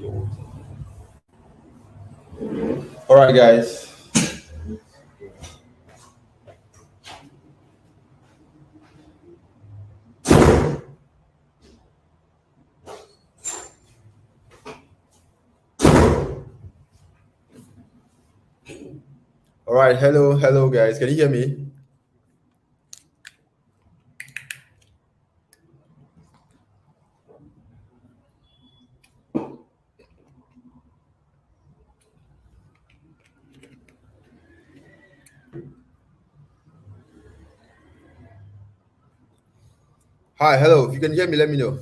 All right, guys. All right. Hello, guys. Can you hear me? Hi, hello. If you can hear me, let me know.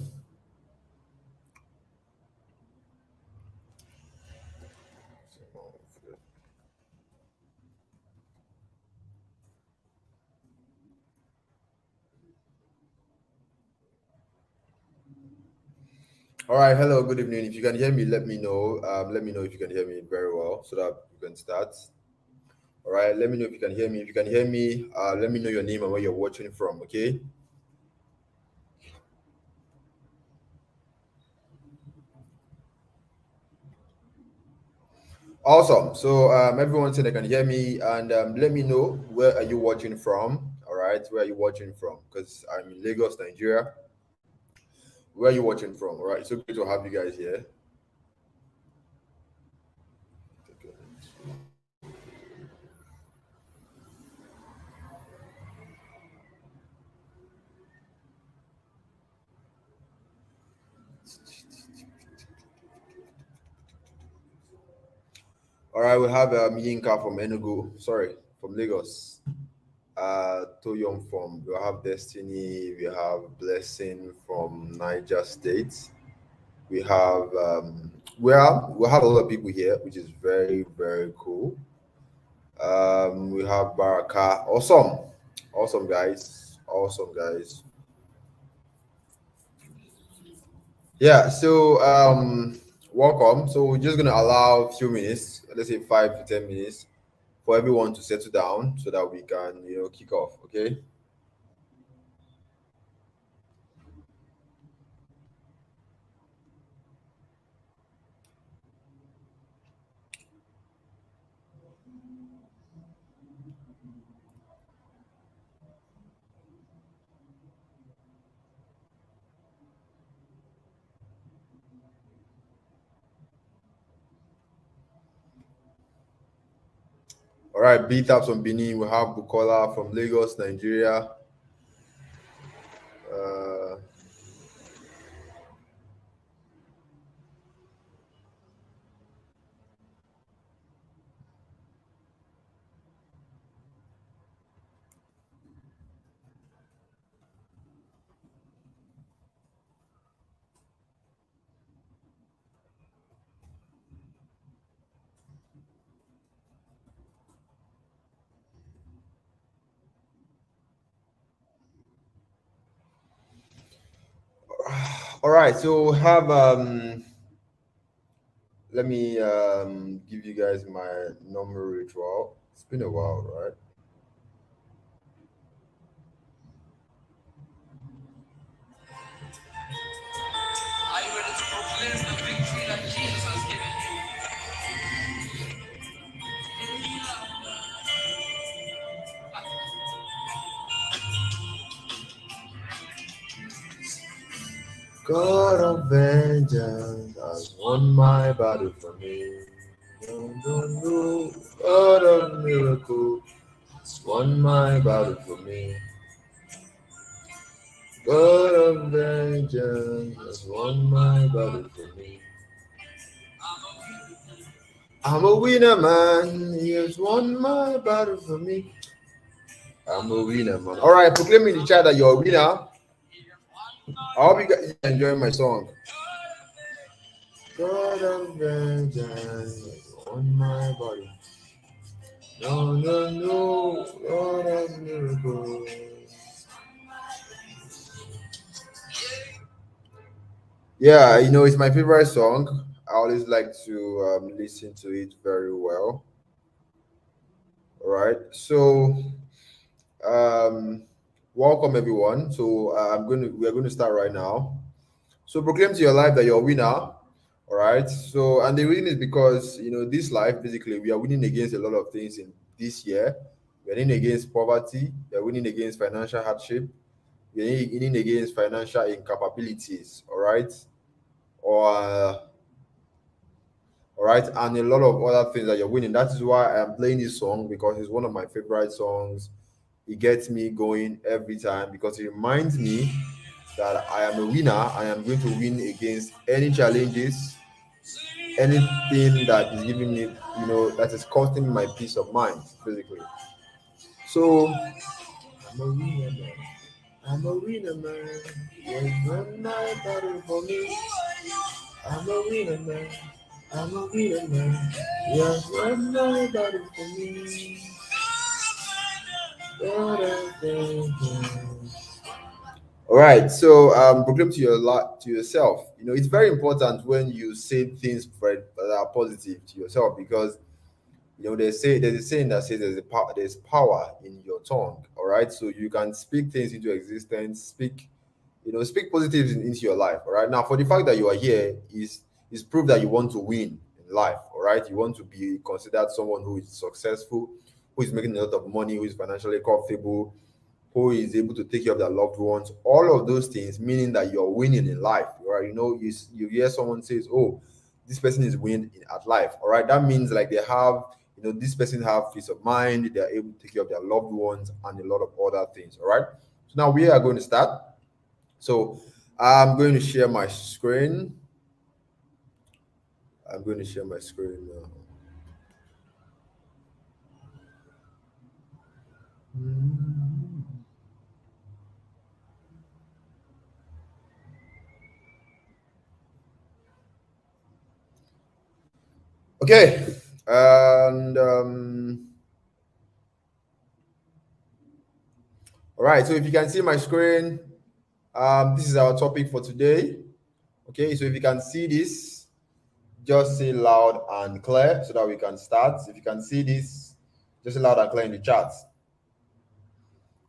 All right. Hello. Good evening. If you can hear me, let me know. Let me know if you can hear me very well, so that we can start. All right. Let me know if you can hear me. If you can hear me, let me know your name and where you're watching from. Okay. Awesome. So everyone said they can hear me, and let me know where are you watching from. All right. Where are you watching from? Because I'm in Lagos, Nigeria. Where are you watching from? All right. So good to have you guys here. All right, we have Yinka from Enugu. Sorry, from Lagos. Toyom from. We have Destiny. We have Blessing from Niger State. We have we have a lot of people here, which is very cool. We have Baraka. Awesome guys. Awesome guys. Yeah. So welcome. So we're just gonna allow a few minutes. Let's say 5 to 10 minutes for everyone to settle down so that we can, kick off. Okay. All right. B Taps from Benin. We have Bukola from Lagos, Nigeria. Uh, all right. So we have let me give you guys my normal ritual. It's been a while, right? Are you ready to proclaim the victory that Jesus has given you? God of vengeance has won my battle for me. No, no, no. God of miracle has won my battle for me. God of vengeance has won my battle for me. I'm a winner, man. He has won my battle for me. I'm a winner, man. All right, proclaim in the chat that you're a winner. I hope you guys enjoying my song. God of vengeance has won my body. No, no, no. God of miracles. Yeah, it's my favorite song. I always like to listen to it very well. All right, so um, welcome everyone. So we're going to start right now. So proclaim to your life that you're a winner. All All right. So, and the reason is because this life basically we are winning against a lot of things in this year. We're winning against poverty. We're winning against financial hardship. We're winning against financial incapabilities. All right. Or all right, and a lot of other things that you're winning. That is why I am playing this song because it's one of my favorite songs. It gets me going every time because it reminds me that I am a winner. I am going to win against any challenges, anything that is giving me, that is costing me my peace of mind, basically. So I'm a winner man. I'm a winner man. There's one night battle for me. I'm a winner man. I'm a winner man. There's one night battle for me. All right, so proclaim to your to yourself. It's very important when you say things that are positive to yourself because there's a saying that says there's power in your tongue. All right, so you can speak things into existence, speak positives into your life. All right, now for the fact that you are here is proof that you want to win in life. All right, you want to be considered someone who is successful, who is making a lot of money, who is financially comfortable, who is able to take care of their loved ones. All of those things meaning that you're winning in life. Right, you hear someone says, oh, this person is winning at life. All right, that means like they have, this person have peace of mind, they're able to take care of their loved ones and a lot of other things. All right, so now we are going to start. So I'm going to share my screen. I'm going to share my screen now. Okay, and all right. So if you can see my screen, this is our topic for today. Okay, so if you can see this, just say loud and clear so that we can start. If you can see this, just say loud and clear in the chat.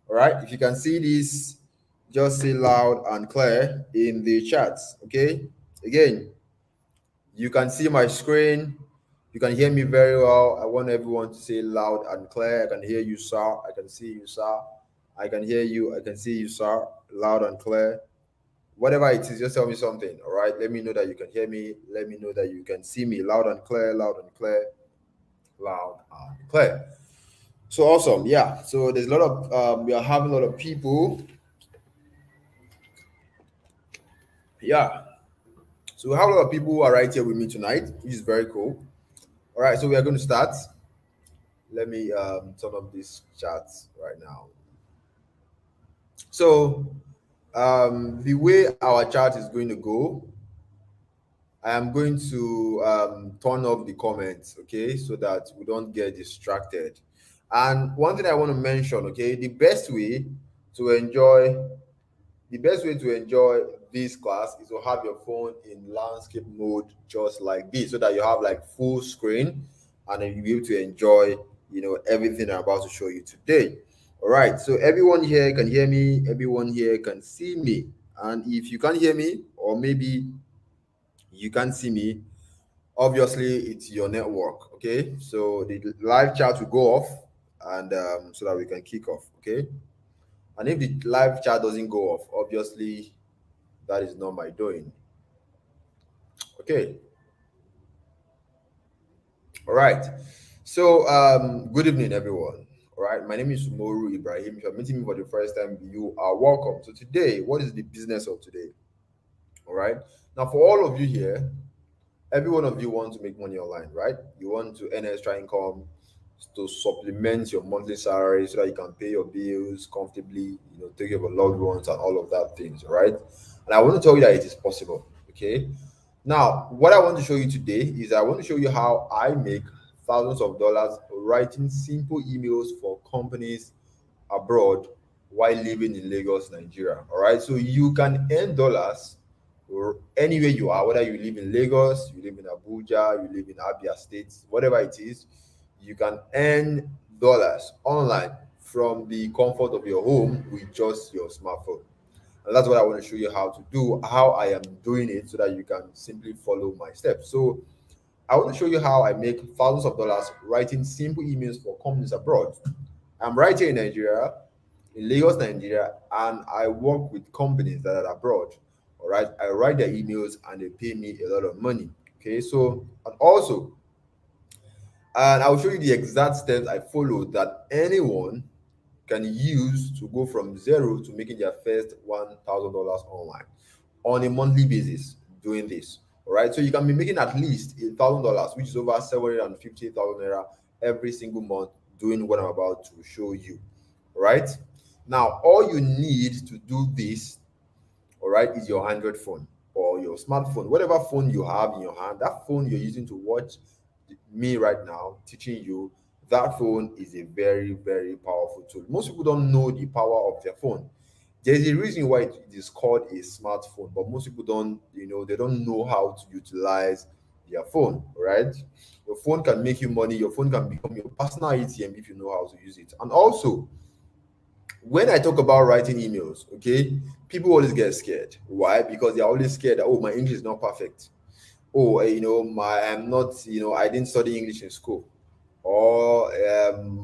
All right, if you can see this, just say loud and clear in the chat. Okay, again, you can see my screen. You can hear me very well. I want everyone to say loud and clear. I can hear you, sir. I can see you, sir. I can hear you. I can see you, sir. Loud and clear. Whatever it is, just tell me something. All right. Let me know that you can hear me. Let me know that you can see me. Loud and clear. Loud and clear. Loud and clear. So awesome. Yeah. So there's a lot of we are having a lot of people. Yeah. So we have a lot of people who are right here with me tonight, which is very cool. All right. So we are going to start. Let me turn up this chat right now. So the way our chat is going to go, I am going to turn off the comments, okay, so that we don't get distracted. And one thing I want to mention, okay, the best way to enjoy this class is to have your phone in landscape mode just like this, so that you have like full screen and then you'll be able to enjoy, everything I'm about to show you today. All right, so everyone here can hear me, everyone here can see me. And if you can't hear me, or maybe you can't see me, obviously it's your network. Okay, so the live chat will go off, and so that we can kick off. Okay, and if the live chat doesn't go off, obviously that is not my doing. Okay, all right. So good evening, everyone. All right, my name is Moru Ibrahim. If you're meeting me for the first time, you are welcome. So today, what is the business of today? All right, now for all of you here, every one of you want to make money online, right? You want to earn extra income to supplement your monthly salary so that you can pay your bills comfortably, take care of your loved ones and all of that things, all right? And I want to tell you that it is possible, okay? Now, what I want to show you today is I want to show you how I make thousands of dollars writing simple emails for companies abroad while living in Lagos, Nigeria. All right, so you can earn dollars or anywhere you are, whether you live in Lagos, you live in Abuja, you live in Abia State, whatever it is, you can earn dollars online from the comfort of your home with just your smartphone. And that's what I want to show you how to do, how I am doing it, so that you can simply follow my steps. So I want to show you how I make thousands of dollars writing simple emails for companies abroad. I'm right here in Nigeria, in Lagos, Nigeria, and I work with companies that are abroad. All right, I write their emails and they pay me a lot of money. Okay, so and also, and I'll show you the exact steps I follow that anyone can use to go from zero to making their first $1,000 online on a monthly basis doing this. All right. So you can be making at least $1,000, which is over 750,000 naira every single month doing what I'm about to show you. All right. Now, all you need to do this, all right, is your Android phone or your smartphone, whatever phone you have in your hand, that phone you're using to watch me right now teaching you, that phone is a very, very powerful tool. Most people don't know the power of their phone. There's a reason why it is called a smartphone, but most people don't, they don't know how to utilize their phone, right? Your phone can make you money, your phone can become your personal ATM if you know how to use it. And also, when I talk about writing emails, okay, people always get scared. Why? Because they're always scared that, oh, my English is not perfect. Oh, I'm not, I didn't study English in school, or I'm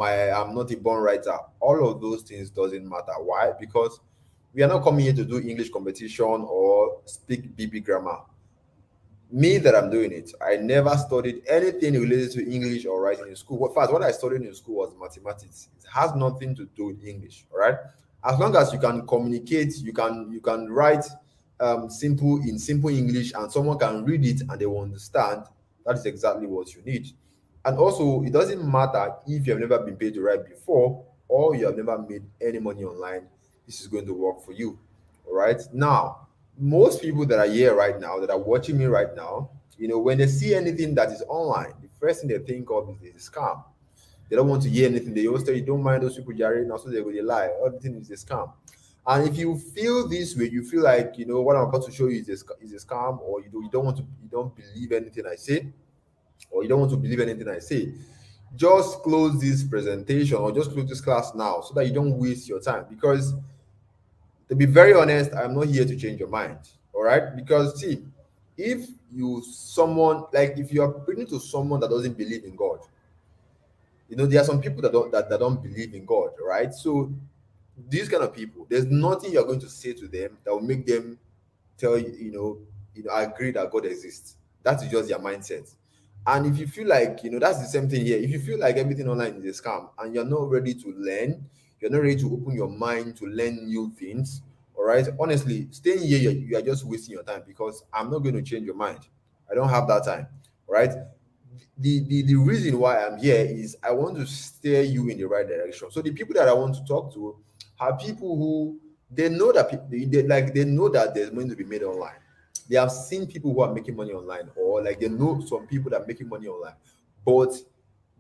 not a born writer. All of those things doesn't matter. Why? Because we are not coming here to do English competition or speak BB grammar. Me that I'm doing it, I never studied anything related to English or writing in school. In fact, what I studied in school was mathematics. It has nothing to do with English. All right. As long as you can communicate, you can write simple English, and someone can read it and they will understand. That is exactly what you need. And also, it doesn't matter if you have never been paid to write before or you have never made any money online. This is going to work for you. All right. Now, most people that are here right now, that are watching me right now, when they see anything that is online, the first thing they think of is a scam. They don't want to hear anything. They always tell you, don't mind those people, Jerry. Now, so they go, they lie. Everything is a scam. And if you feel this way, you feel like, what I'm about to show you is a scam, or you don't believe anything I say, or you don't want to believe anything I say, just close this presentation or just close this class now so that you don't waste your time. Because to be very honest, I'm not here to change your mind. All right. Because see, if you are preaching to someone that doesn't believe in God, there are some people that don't believe in God, right? So these kind of people, there's nothing you're going to say to them that will make them tell you, agree that God exists. That is just their mindset. And if you feel like, that's the same thing here. If you feel like everything online is a scam and you're not ready to learn, you're not ready to open your mind to learn new things, all right? Honestly, staying here, you are just wasting your time, because I'm not going to change your mind. I don't have that time, all right? The reason why I'm here is I want to steer you in the right direction. So the people that I want to talk to are people who they know that they know that there's money to be made online. They have seen people who are making money online, or like they know some people that are making money online, but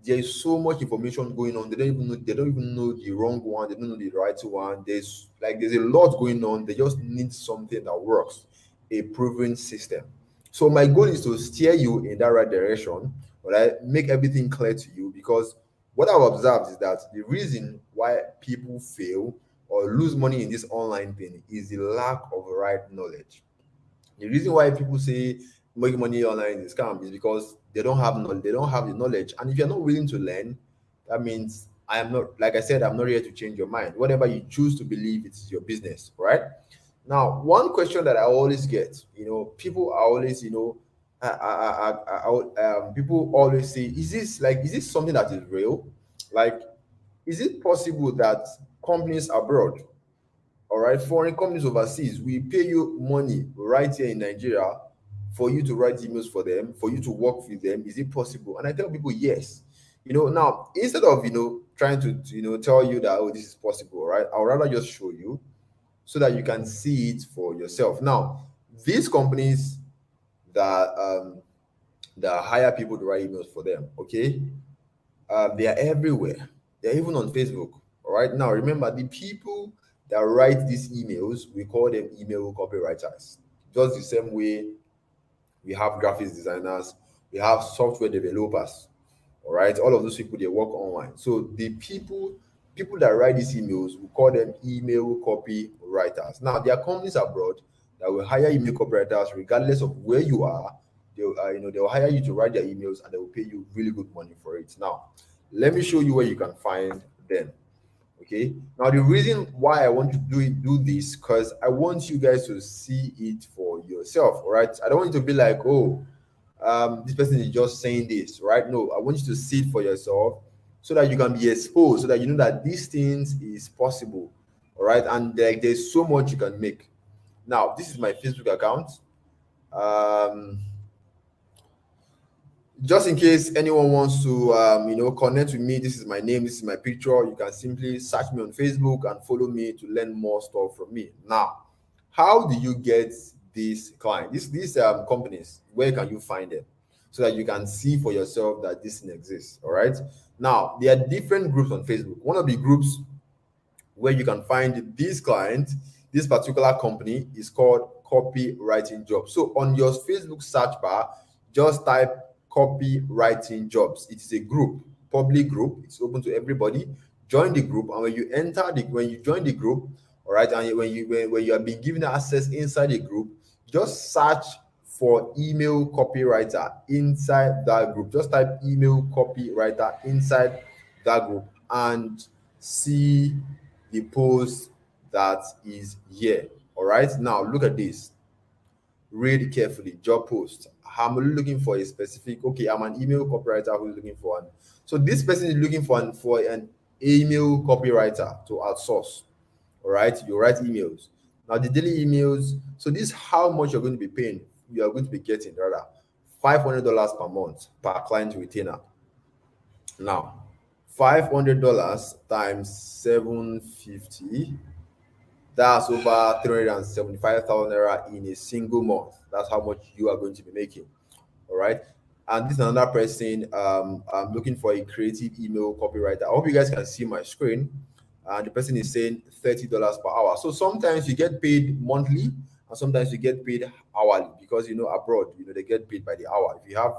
there is so much information going on. They don't even know the wrong one. They don't know the right one. There's a lot going on. They just need something that works, a proven system. So my goal is to steer you in that right direction, right? Make everything clear to you, because what I've observed is that the reason why people fail or lose money in this online thing is the lack of right knowledge. The reason why people say making money online is scam is because they don't have knowledge, they don't have the knowledge. And if you're not willing to learn, that means I am not, like I said, I'm not here to change your mind. Whatever you choose to believe, it is your business, right? Now, one question that I always get, people are always, people always say, is this something that is real? Like, is it possible that companies abroad, all right, foreign companies overseas, we pay you money right here in Nigeria for you to write emails for them, for you to work with them? Is it possible? And I tell people yes. Now, instead of trying to tell you that, oh, this is possible, right? I'll rather just show you so that you can see it for yourself. Now, these companies that hire people to write emails for them, okay, they are everywhere. They're even on Facebook. All right. Now, remember, the people that write these emails, we call them email copywriters. Just the same way we have graphics designers, we have software developers. All right. All of those people, they work online. So the people people that write these emails, we call them email copywriters. Now, there are companies abroad that will hire email copywriters regardless of where you are. They'll hire you to write their emails and they will pay you really good money for it. Now, let me show you where you can find them. Okay. Now, the reason why I want to do this, because I want you guys to see it for yourself. All right. I don't want you to be like, oh, this person is just saying this, right? No, I want you to see it for yourself so that you can be exposed, so that you know that these things is possible. All right. And there's so much you can make. Now, this is my Facebook account. Just in case anyone wants to connect with me, this is my name, this is my picture. You can simply search me on Facebook and follow me to learn more stuff from me. Now, how do you get these clients, these companies? Where can you find them so that you can see for yourself that this thing exists? All right. Now, there are different groups on Facebook. One of the groups where you can find these clients, this particular company, is called Copywriting Jobs. So on your Facebook search bar, just type Copywriting Jobs. It is a group, public group. It's open to everybody. Join the group, and when you join the group, all right, and when you are being given access inside the group, just search for email copywriter inside that group. Just type email copywriter inside that group and see the post that is here. All right, now look at this. Read carefully. Job post. I'm looking for a specific, okay, I'm an email copywriter who's looking for one. So this person is looking for an email copywriter to outsource. All right, you write emails. Now the daily emails, so this is how much you're going to be paying. You are going to be getting rather $500 per month per client retainer. Now, $500 times 750, that's over 375,000 naira in a single month. That's how much you are going to be making. All right. And this is another person. I'm looking for a creative email copywriter. I hope you guys can see my screen. And the person is saying $30 per hour. So sometimes you get paid monthly, and sometimes you get paid hourly, because abroad, they get paid by the hour. If you have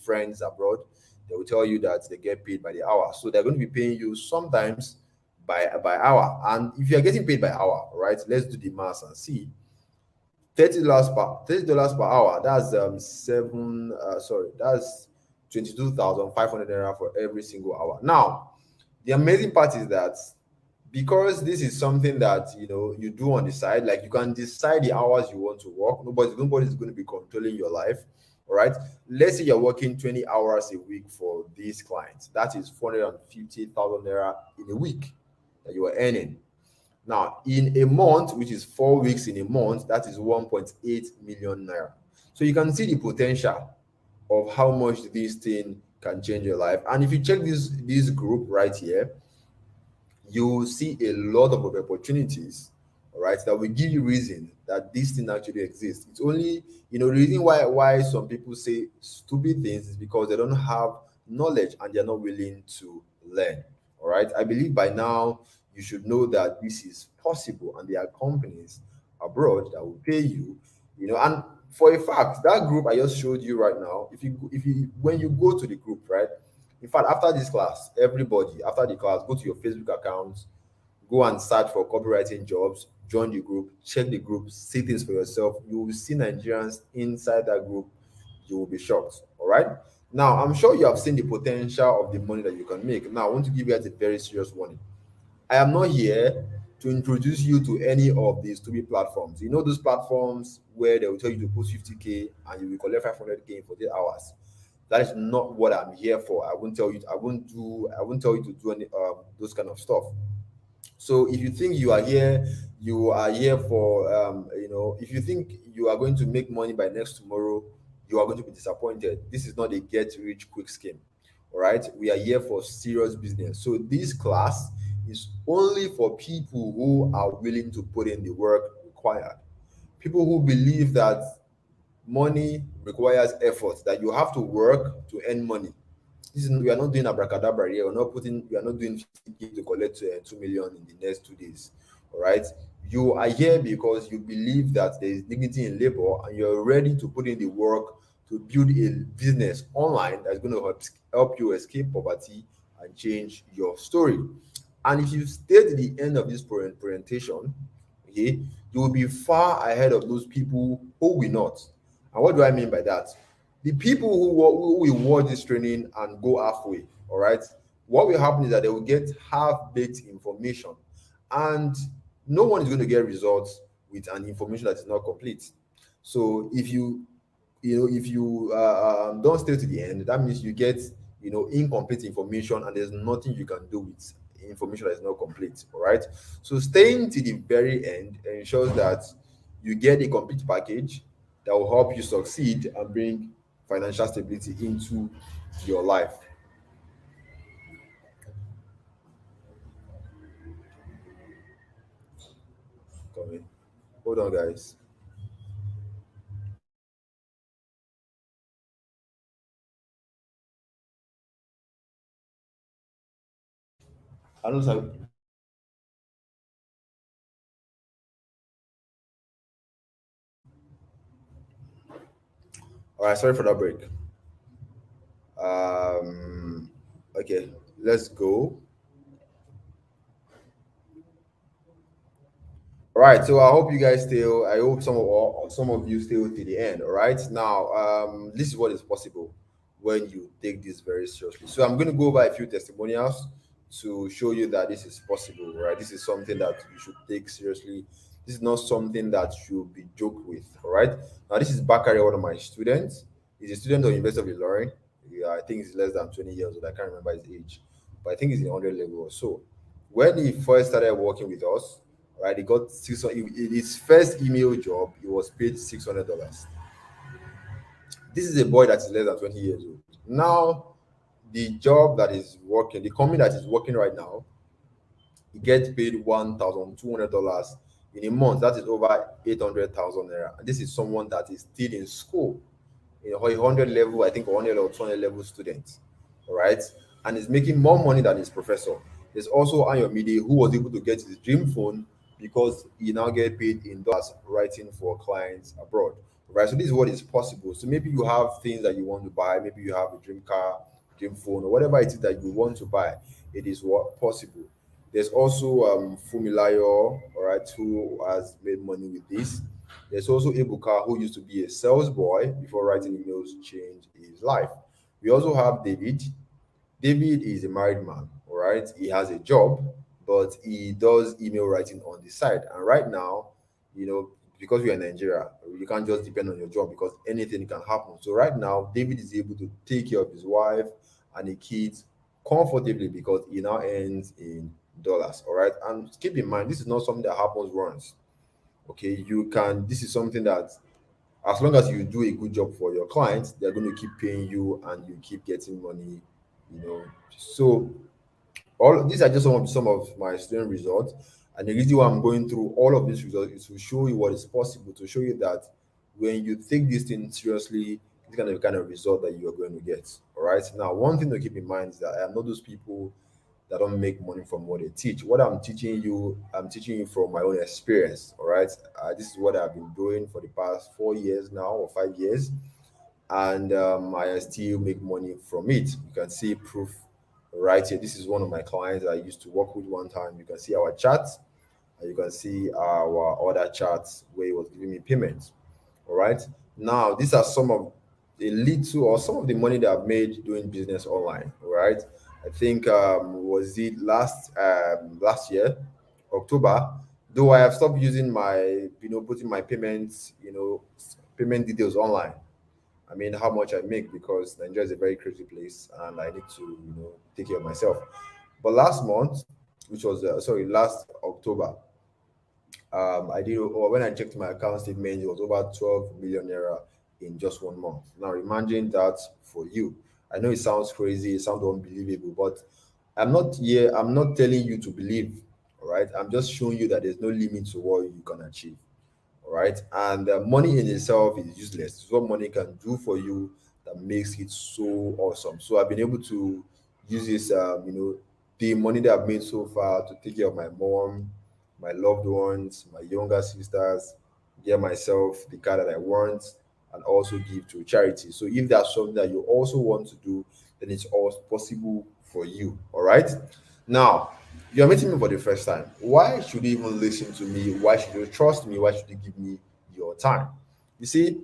friends abroad, they will tell you that they get paid by the hour. So they're going to be paying you sometimes by hour. And if you're getting paid by hour, right, let's do the math and see. $30 per hour, that's that's 22,500 naira for every single hour. Now, the amazing part is that because this is something that you do on the side, like you can decide the hours you want to work. Nobody's going to be controlling your life. All right. Let's say you're working 20 hours a week for these clients. That is 450,000 naira in a week that you are earning. Now, in a month, which is 4 weeks in a month, that is 1.8 million naira. So you can see the potential of how much this thing can change your life. And if you check this group right here, you will see a lot of opportunities, all right, that will give you reason that this thing actually exists. It's only, the reason why some people say stupid things is because they don't have knowledge and they're not willing to learn. All right. I believe by now you should know that this is possible, and there are companies abroad that will pay you, and for a fact, that group I just showed you right now, when you go to the group, right? In fact, after this class, everybody, after the class, go to your Facebook accounts, go and search for copywriting jobs, join the group, check the group, see things for yourself. You will see Nigerians inside that group. You will be shocked. All right. Now, I'm sure you have seen the potential of the money that you can make. Now, I want to give you guys a very serious warning. I am not here to introduce you to any of these stupid platforms. Those platforms where they will tell you to post 50K and you will collect 500K for 8 hours. That is not what I'm here for. I won't tell you to do any those kind of stuff. So if you think you are here for if you think you are going to make money by next tomorrow, you are going to be disappointed. This is not a get rich quick scheme. All right, we are here for serious business. So this class is only for people who are willing to put in the work required. People who believe that money requires effort, that you have to work to earn money. We are not doing abracadabra here. We are not doing 50K to collect 2 million in the next 2 days. All right. You are here because you believe that there is dignity in labor, and you're ready to put in the work to build a business online that's going to help you escape poverty and change your story. And if you stay to the end of this presentation, okay, you will be far ahead of those people who will not. And what do I mean by that? The people who will watch this training and go halfway, all right, what will happen is that they will get half-baked information, and no one is going to get results with an information that is not complete. So if you don't stay to the end, that means you get incomplete information, and there's nothing you can do with information that is not complete. All right. So staying to the very end ensures that you get a complete package that will help you succeed and bring financial stability into your life. Come in. Hold on, guys. I don't have. All right. Sorry for that break. Um. Okay. Let's go. All right, so I hope you guys still. I hope some of you still to the end. All right, now this is what is possible when you take this very seriously. So I'm going to go over a few testimonials to show you that this is possible. Right, this is something that you should take seriously. This is not something that should be joked with. All right, now this is Bakari, one of my students. He's a student of University of Ilorin. Yeah, I think he's less than 20 years old. I can't remember his age, but I think he's in 100 level or so. When he first started working with us, right? He got 600. His first email job, he was paid $600. This is a boy that is less than 20 years old. Now, the job that is working, the company that is working right now, he gets paid $1,200 in a month. That is over 800,000 naira. And this is someone that is still in school, a 100 level, I think 100 or 200 level student, all right, and is making more money than his professor. There's also Ayomide, who was able to get his dream phone because he now get paid in dollars writing for clients abroad, right? So this is what is possible. So maybe you have things that you want to buy, maybe you have a dream car, dream phone, or whatever it is that you want to buy. It is what possible. There's also Fumilayo, all right, who has made money with this. There's also Ebuka, who used to be a sales boy before writing emails changed his life. We also have David. David is a married man, all right? He has a job, but he does email writing on the side. And right now, because we are in Nigeria, you can't just depend on your job because anything can happen. So right now, David is able to take care of his wife and the kids comfortably because he now earns in dollars, all right? And keep in mind, this is not something that happens once. Okay, this is something that as long as you do a good job for your clients, they're going to keep paying you and you keep getting money, you know. So all these are just some of my student results. And the reason why I'm going through all of these results is to show you what is possible, to show you that when you take this thing seriously, it's kind of the kind of result that you are going to get. All right. Now, one thing to keep in mind is that I am not those people that don't make money from what they teach. What I'm teaching you from my own experience. All right. This is what I've been doing for the past 4 years now or 5 years, and I still make money from it. You can see proof right here. This is one of my clients I used to work with one time. You can see our chats, and you can see our other charts where he was giving me payments. All right. Now, these are some of a little or some of the money that I've made doing business online. All right. I think was it last year, October. Though I have stopped using putting my payments, payment details online. I mean, how much I make because Nigeria is a very crazy place and I need to, take care of myself. But last month, which was last October, I did, or when I checked my account statement, it was over 12 million naira in just 1 month. Now, imagine that for you. I know it sounds crazy, it sounds unbelievable, but I'm not telling you to believe, all right? I'm just showing you that there's no limit to what you can achieve. All right. And money in itself is useless. It's what money can do for you that makes it so awesome. So I've been able to use this, the money that I've made so far to take care of my mom, my loved ones, my younger sisters, get myself the car that I want, and also give to charity. So if that's something that you also want to do, then it's all possible for you. All right. Now, You're meeting me for the first time. Why should you even listen to me? Why should you trust me? Why should you give me your time? You see,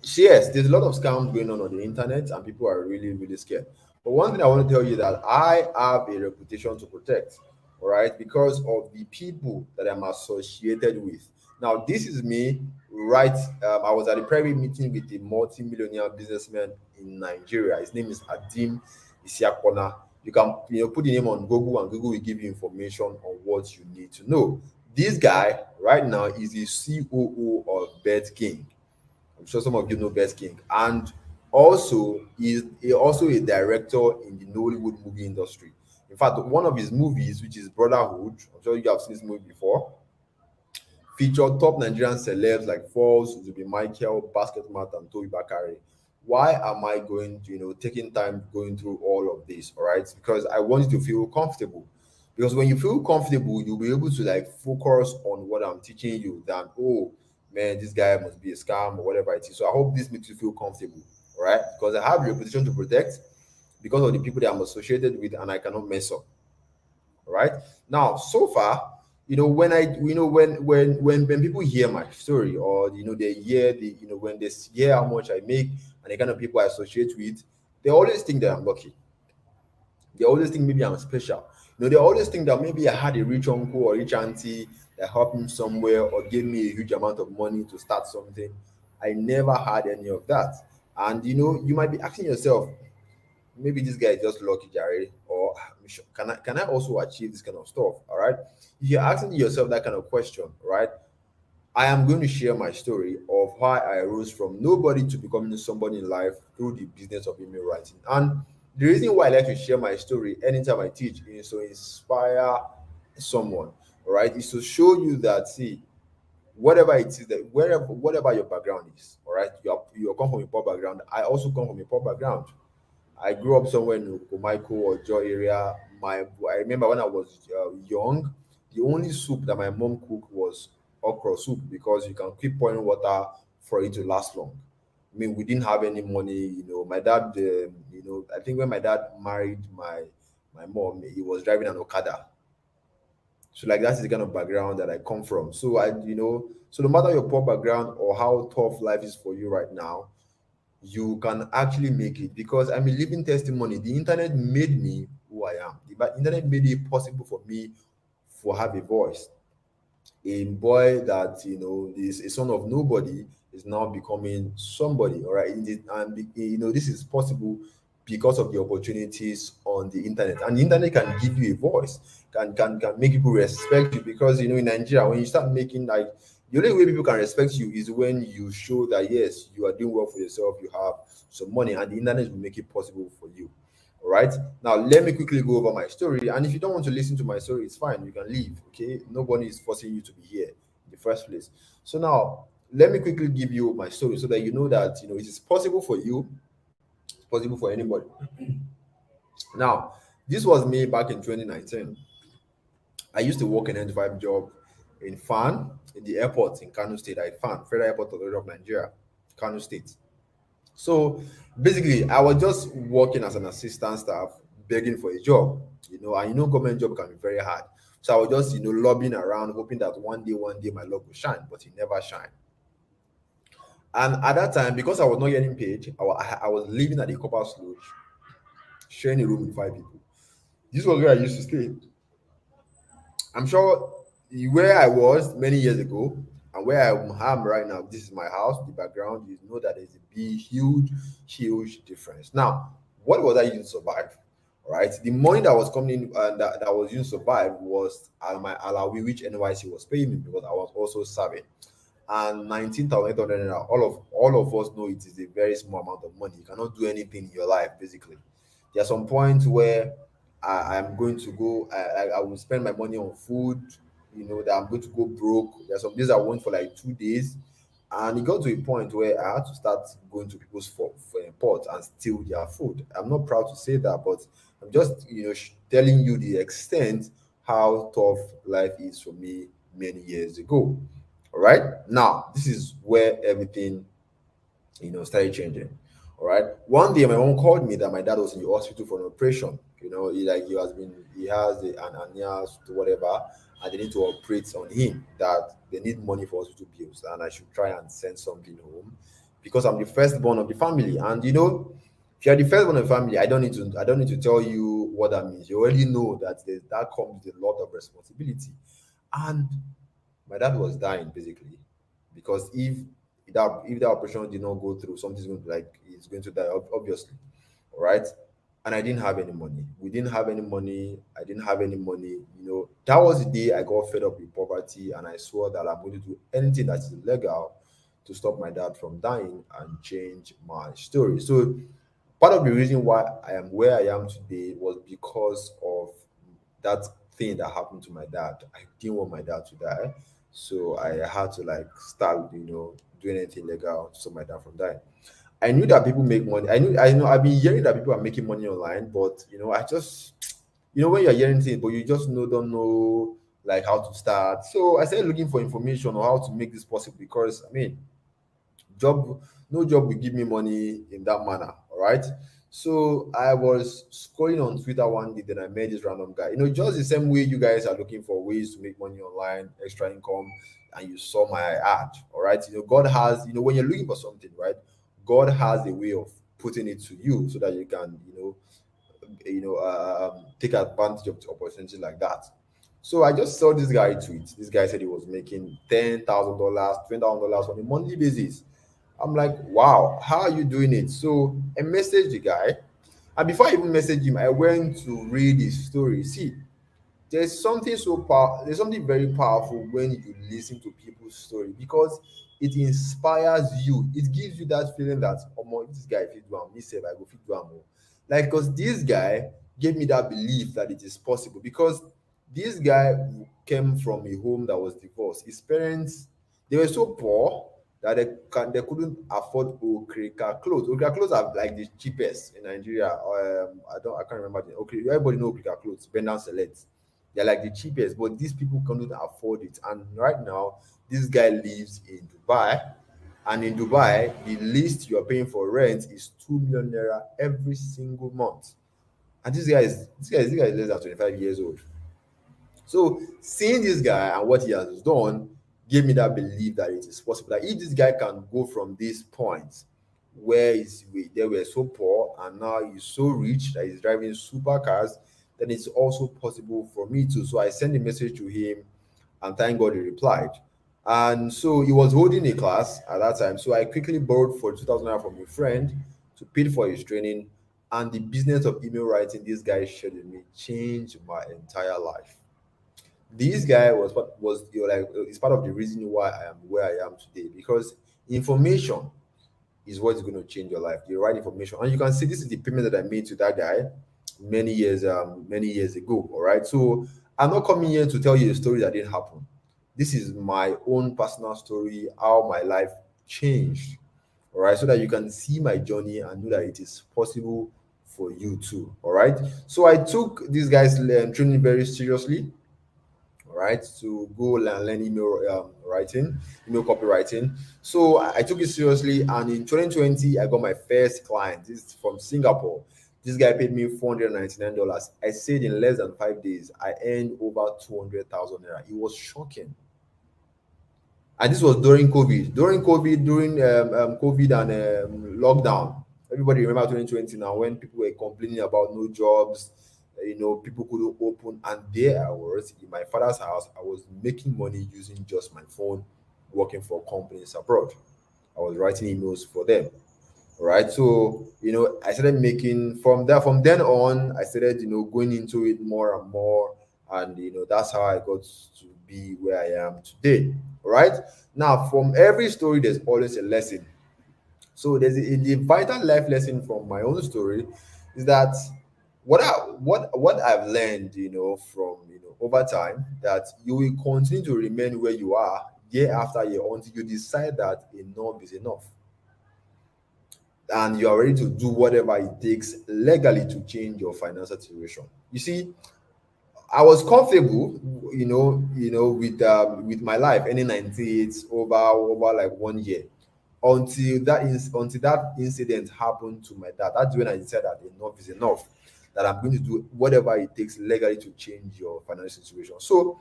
yes, there's a lot of scams going on the internet, and people are really, really scared. But one thing I want to tell you that I have a reputation to protect, all right, because of the people that I'm associated with. Now, this is me, right? I was at a private meeting with a multi-millionaire businessman in Nigeria. His name is Adim Isiakona. You can, put the name on Google, and Google will give you information on what you need to know. This guy right now is the COO of Bet King. I'm sure some of you know Best King, and also is also a director in the Nollywood movie industry. In fact, one of his movies, which is Brotherhood, I'm sure you have seen this movie before, featured top Nigerian celebs like Falls, Zubi Michael, Basketmat, and Toby Bakari. Why am I going to, taking time going through all of this? All right, because I want you to feel comfortable. Because when you feel comfortable, you'll be able to like focus on what I'm teaching you than, oh man, this guy must be a scam or whatever it is. So I hope this makes you feel comfortable. All right, because I have a reputation to protect because of the people that I'm associated with, and I cannot mess up. Right now, so far, when I when people hear my story, or they hear when they hear how much I make and the kind of people I associate with, they always think that I'm lucky. They always think maybe I'm special. They always think that maybe I had a rich uncle or rich auntie that helped me somewhere or gave me a huge amount of money to start something. I never had any of that. And you might be asking yourself, maybe this guy is just lucky, Jerry, or can I also achieve this kind of stuff? All right. If you're asking yourself that kind of question, right, I am going to share my story of how I rose from nobody to becoming somebody in life through the business of email writing. And the reason why I like to share my story anytime I teach is to inspire someone, all right, is to show you that, see, whatever it is, that whatever your background is, all right, you come from a poor background. I also come from a poor background. I grew up somewhere in Komaiko or Joy area. I remember when I was young, the only soup that my mom cooked was okra soup, because you can keep pouring water for it to last long. I mean, we didn't have any money. My dad, I think when my dad married my mom, he was driving an Okada. So like that's the kind of background that I come from. So so no matter your poor background or how tough life is for you right now, you can actually make it, because I'm a living testimony. The internet made me who I am. The internet made it possible for me for have a voice. A boy that is a son of nobody is now becoming somebody. All right, this is possible because of the opportunities on the internet, and the internet can give you a voice, can make people respect you, because in Nigeria, when you start making like, the only way people can respect you is when you show that yes, you are doing well for yourself, you have some money, and the internet will make it possible for you. All right. Now, let me quickly go over my story. And if you don't want to listen to my story, it's fine. You can leave. Okay. Nobody is forcing you to be here in the first place. So, now let me quickly give you my story so that you know that, it is possible for you, it's possible for anybody. Now, this was me back in 2019. I used to work a 9 to 5 job in FAN, in the airport in Kano State. I FAN, Federal Airport Authority of Nigeria, Kano State. So basically, I was just working as an assistant staff, begging for a job. And government job can be very hard. So I was just, lobbying around, hoping that one day my luck will shine, but it never shined. And at that time, because I was not getting paid, I was living at the Copper Lodge, sharing a room with 5 people. This was where I used to stay. I'm sure where I was many years ago and where I am right now, this is my house, the background, you know that there's a big, huge difference. Now, what was I using to survive? All right. The money that was coming in that was using to survive was my alawi, which NYC was paying me, because I was also serving. And 19,800 naira, all of us know it is a very small amount of money. You cannot do anything in your life, basically. There are some points where I'm going to go, I will spend my money on food, that I'm going to go broke. There are some days I went for like 2 days. And it got to a point where I had to start going to people's pot and steal their food. I'm not proud to say that, but I'm just, telling you the extent how tough life is for me many years ago. All right. Now, this is where everything, started changing. All right. One day, my mom called me that my dad was in the hospital for an operation. he has an hernia to whatever, and they need to operate on him. That they need money for hospital bills, and I should try and send something home because I'm the firstborn of the family. And if you're the firstborn of the family, I don't need to tell you what that means. You already know that that comes with a lot of responsibility. And my dad was dying basically because if that operation did not go through, something's going to like he's going to die obviously, all right. And I didn't have any money. We didn't have any money. I didn't have any money. That was the day I got fed up with poverty, and I swore that I'm going to do anything that is legal to stop my dad from dying and change my story. So part of the reason why I am where I am today was because of that thing that happened to my dad. I didn't want my dad to die. So I had to like start, doing anything legal to stop my dad from dying. I knew that people make money. I know I've been hearing that people are making money online, but I just when you're hearing things, but you just don't know like how to start. So I started looking for information on how to make this possible because job no job will give me money in that manner, all right. So I was scrolling on Twitter one day, then I met this random guy, just the same way you guys are looking for ways to make money online, extra income, and you saw my ad, all right. God has, when you're looking for something, right, God has a way of putting it to you so that you can take advantage of the opportunity like that. So I just saw this guy tweet. This guy said he was making $10,000, $20,000 on a monthly basis. I'm like, wow, how are you doing it? So I messaged the guy, and before I even messaged him, I went to read his story. See, there's something very powerful when you listen to people's story because it inspires you. It gives you that feeling that, oh my, this guy fit do am, me sef I go fit do am o. Like, because this guy gave me that belief that it is possible because this guy came from a home that was divorced. His parents, they were so poor that they couldn't afford Okrika clothes. Okrika clothes are like the cheapest in Nigeria. I can't remember the okay. Everybody know Okrika clothes, Bend Down Select. They're like the cheapest, but these people cannot afford it. And right now, this guy lives in Dubai, and in Dubai, the least you are paying for rent is 2 million naira every single month. And this guy is less than 25 years old. So seeing this guy and what he has done gave me that belief that it is possible. That if this guy can go from this point where they were so poor and now he's so rich that he's driving supercars, then it's also possible for me too. So I sent a message to him, and thank God he replied. And so he was holding a class at that time. So I quickly borrowed for 2,000 naira from a friend to pay for his training. And the business of email writing this guy shared with me changed my entire life. This guy was like it's part of the reason why I am where I am today because information is what is going to change your life. The right information, and you can see this is the payment that I made to that guy many years ago. All right, so I'm not coming here to tell you a story that didn't happen. This is my own personal story, how my life changed. All right, so that you can see my journey and know that it is possible for you too. All right, so I took this guy's training very seriously, right, to go and learn email writing, email copywriting. So I took it seriously, and in 2020, I got my first client. This is from Singapore. This guy paid me $499. I said in less than 5 days, I earned over 200,000 naira. It was shocking. And this was during COVID. During COVID and lockdown. Everybody remember 2020 now when people were complaining about no jobs, people couldn't open. And there I was in my father's house. I was making money using just my phone, working for companies abroad. I was writing emails for them. All right. So, I started making from then on, I started, going into it more and more. And, that's how I got to be where I am today. All right. Now, from every story, there's always a lesson. So there's the vital life lesson from my own story is that what I've learned, from over time, that you will continue to remain where you are year after year until you decide that enough is enough, and you are ready to do whatever it takes legally to change your financial situation. You see, I was comfortable, with my life, earning 98 over like 1 year, until that incident happened to my dad. That's when I decided that enough is enough. that I'm going to do whatever it takes legally to change your financial situation. So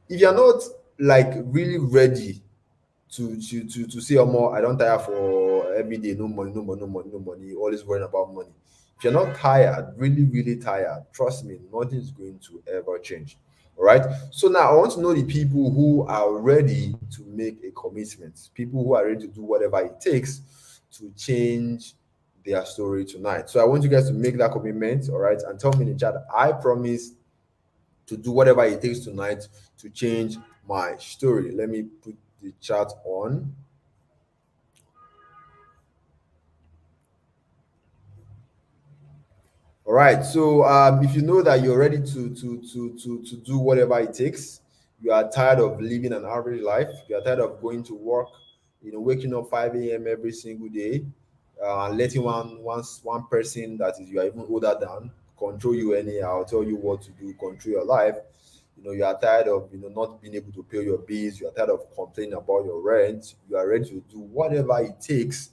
if you're not like really ready to say, oh more, I don't tire for every day, no money, no money, no money, no money, always worrying about money. If you're not tired, really, really tired, trust me, nothing is going to ever change. All right. So now I want to know the people who are ready to make a commitment, people who are ready to do whatever it takes to change their story tonight. So I want you guys to make that commitment, all right, and tell me in the chat, I promise to do whatever it takes tonight to change my story. Let me put the chat on. All right. So if you know that you're ready to do whatever it takes, you are tired of living an average life, you are tired of going to work, waking up 5 a.m. every single day, and letting one person that is you are even older than control you anyhow, tell you what to do, control your life. You are tired of not being able to pay your bills, you are tired of complaining about your rent, you are ready to do whatever it takes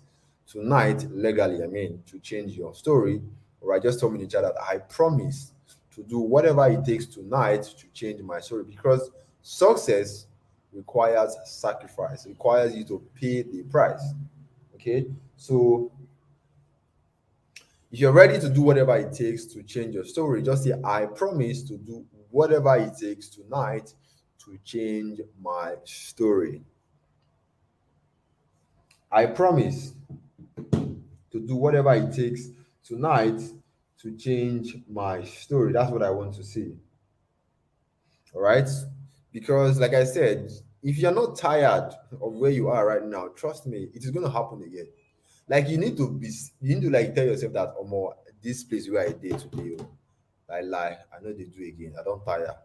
tonight legally, I mean, to change your story. All right, just tell me in the chat that I promise to do whatever it takes tonight to change my story, because success requires sacrifice, requires you to pay the price. Okay, so if you're ready to do whatever it takes to change your story, just say, I promise to do whatever it takes tonight to change my story. I promise to do whatever it takes tonight to change my story. That's what I want to see. All right. Because, like I said, if you're not tired of where you are right now, trust me, it is going to happen again. Like you need to like tell yourself that, oh more, this place where I did today, oh, I lie, I know they do again. I don't tire.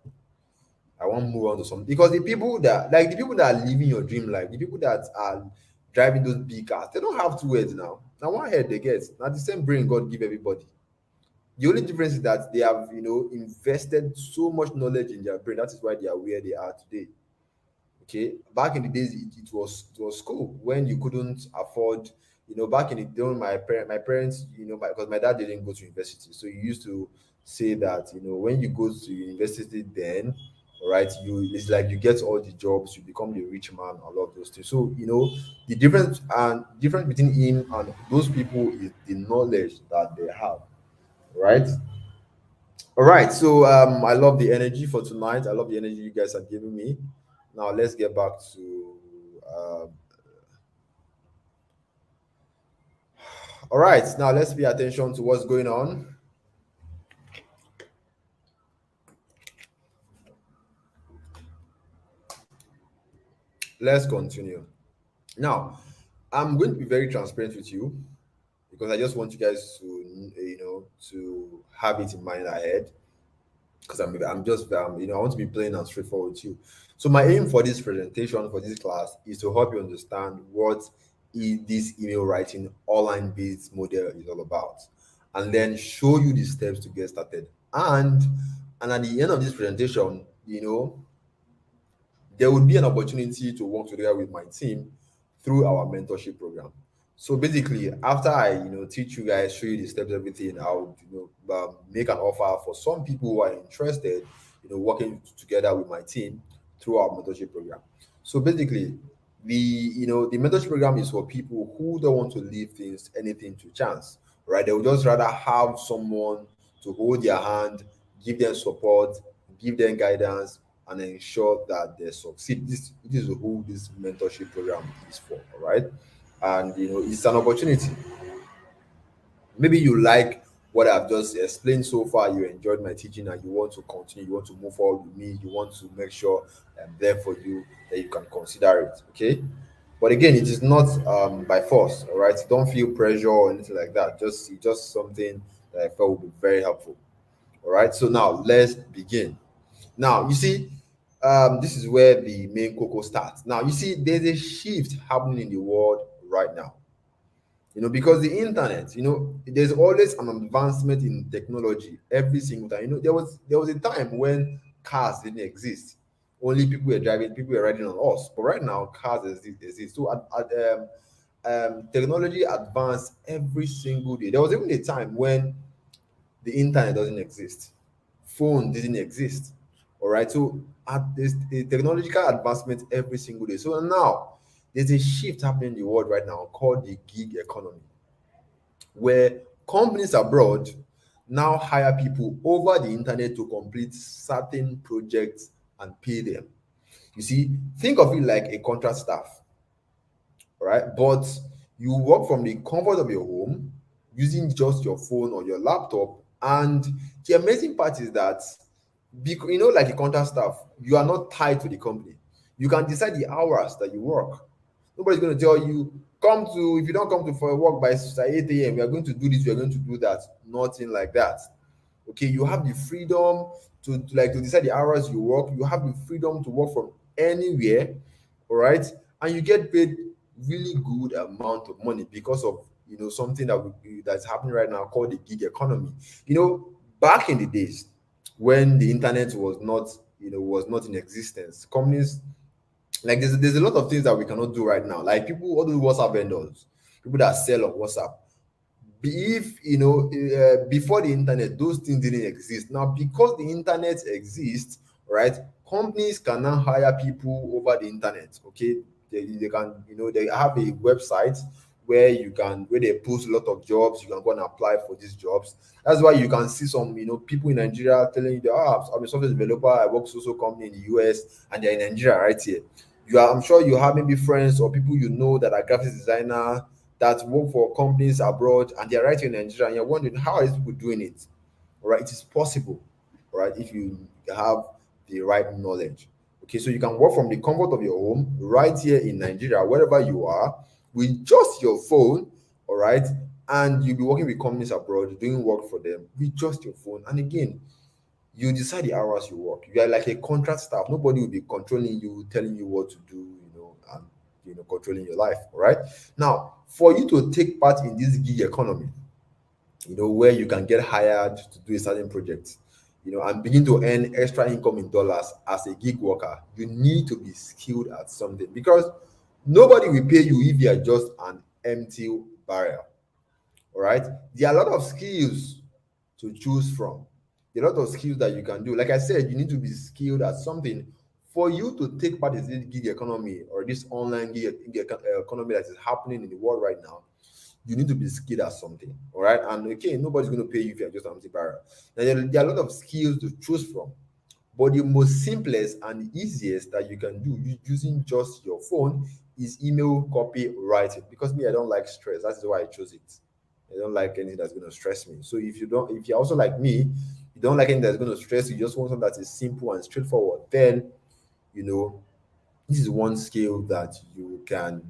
I want to move on to something, because the people that are living your dream life, the people that are driving those big cars, they don't have two heads now. Now one head they get. Now the same brain God give everybody. The only difference is that they have invested so much knowledge in their brain. That is why they are where they are today. Okay, back in the days, it was school when you couldn't afford. Back in the day, when my parents, because my dad didn't go to university, so you used to say that when you go to university, then all right, it's like you get all the jobs, you become the rich man, a lot of those things. So the difference between him and those people is the knowledge that they have, right? All right, so I love the energy for tonight. I love the energy you guys are giving me. Now let's get back to. All right, now let's pay attention to what's going on. Let's continue. Now, I'm going to be very transparent with you, because I just want you guys to to have it in mind ahead, because I'm just I want to be plain and straightforward with you. So my aim for this presentation, for this class, is to help you understand what this email writing online based model is all about, and then show you the steps to get started. And at the end of this presentation, there would be an opportunity to work together with my team through our mentorship program. So basically, after I teach you guys, show you the steps, everything, I would make an offer for some people who are interested, working together with my team through our mentorship program. So basically, the mentorship program is for people who don't want to leave anything to chance, right? They would just rather have someone to hold their hand, give them support, give them guidance, and ensure that they succeed. This is who this mentorship program is for, all right? And it's an opportunity. Maybe you like what I've just explained so far, you enjoyed my teaching, and you want to continue, you want to move forward with me, you want to make sure I'm there for you, that you can consider it. Okay. But again, it is not by force, all right? Don't feel pressure or anything like that. It's just something that I felt would be very helpful. All right. So now let's begin. Now, you see, this is where the main cocoa starts. Now, you see, there's a shift happening in the world right now. Because the internet, there's always an advancement in technology every single time. There was a time when cars didn't exist. Only people were driving, people were riding on us. But right now, cars exist. So, technology advanced every single day. There was even a time when the internet doesn't exist, phone didn't exist. All right, so there's a technological advancement every single day. So now there's a shift happening in the world right now called the gig economy, where companies abroad now hire people over the internet to complete certain projects and pay them. You see, think of it like a contract staff, right? But you work from the comfort of your home using just your phone or your laptop. And the amazing part is that, because like a contract staff, you are not tied to the company. You can decide the hours that you work. Nobody's going to tell you, come to, if you don't come to for work by 8 a.m., we are going to do this, we are going to do that. Nothing like that. Okay, you have the freedom to decide the hours you work. You have the freedom to work from anywhere, all right, and you get paid really good amount of money because of something that's happening right now called the gig economy. Back in the days when the internet was not in existence, companies, like, there's a lot of things that we cannot do right now, like people, all those WhatsApp vendors, people that sell on WhatsApp. If before the internet, those things didn't exist. Now, because the internet exists, right, companies can now hire people over the internet. Okay, they can, they have a website where they post a lot of jobs. You can go and apply for these jobs. That's why you can see some people in Nigeria telling you that, I'm a software developer, I work so company in the US, and they're in Nigeria right here. I'm sure you have maybe friends or people that are graphics designer that work for companies abroad, and they're right here in Nigeria, and you're wondering, how are these people doing it? All right, it is possible, all right, if you have the right knowledge. Okay, so you can work from the comfort of your home right here in Nigeria, wherever you are, with just your phone, all right, and you'll be working with companies abroad, doing work for them with just your phone. And again, you decide the hours you work. You are like a contract staff. Nobody will be controlling you, telling you what to do, and controlling your life. All right. Now, for you to take part in this gig economy, where you can get hired to do a certain project, and begin to earn extra income in dollars as a gig worker, you need to be skilled at something, because nobody will pay you if you are just an empty barrel. All right. There are a lot of skills to choose from. There are a lot of skills that you can do. Like I said, you need to be skilled at something for you to take part in this gig economy, or this online economy that is happening in the world right now. You need to be skilled at something. All right. And okay, nobody's going to pay you if you're just an empty barrel. Now, there are a lot of skills to choose from. But the most simplest and easiest that you can do using just your phone is email copywriting. Because me, I don't like stress. That's why I chose it. I don't like anything that's going to stress me. So if you're also like me, you don't like anything that's going to stress you, just want something that is simple and straightforward, then you know this is one skill that you can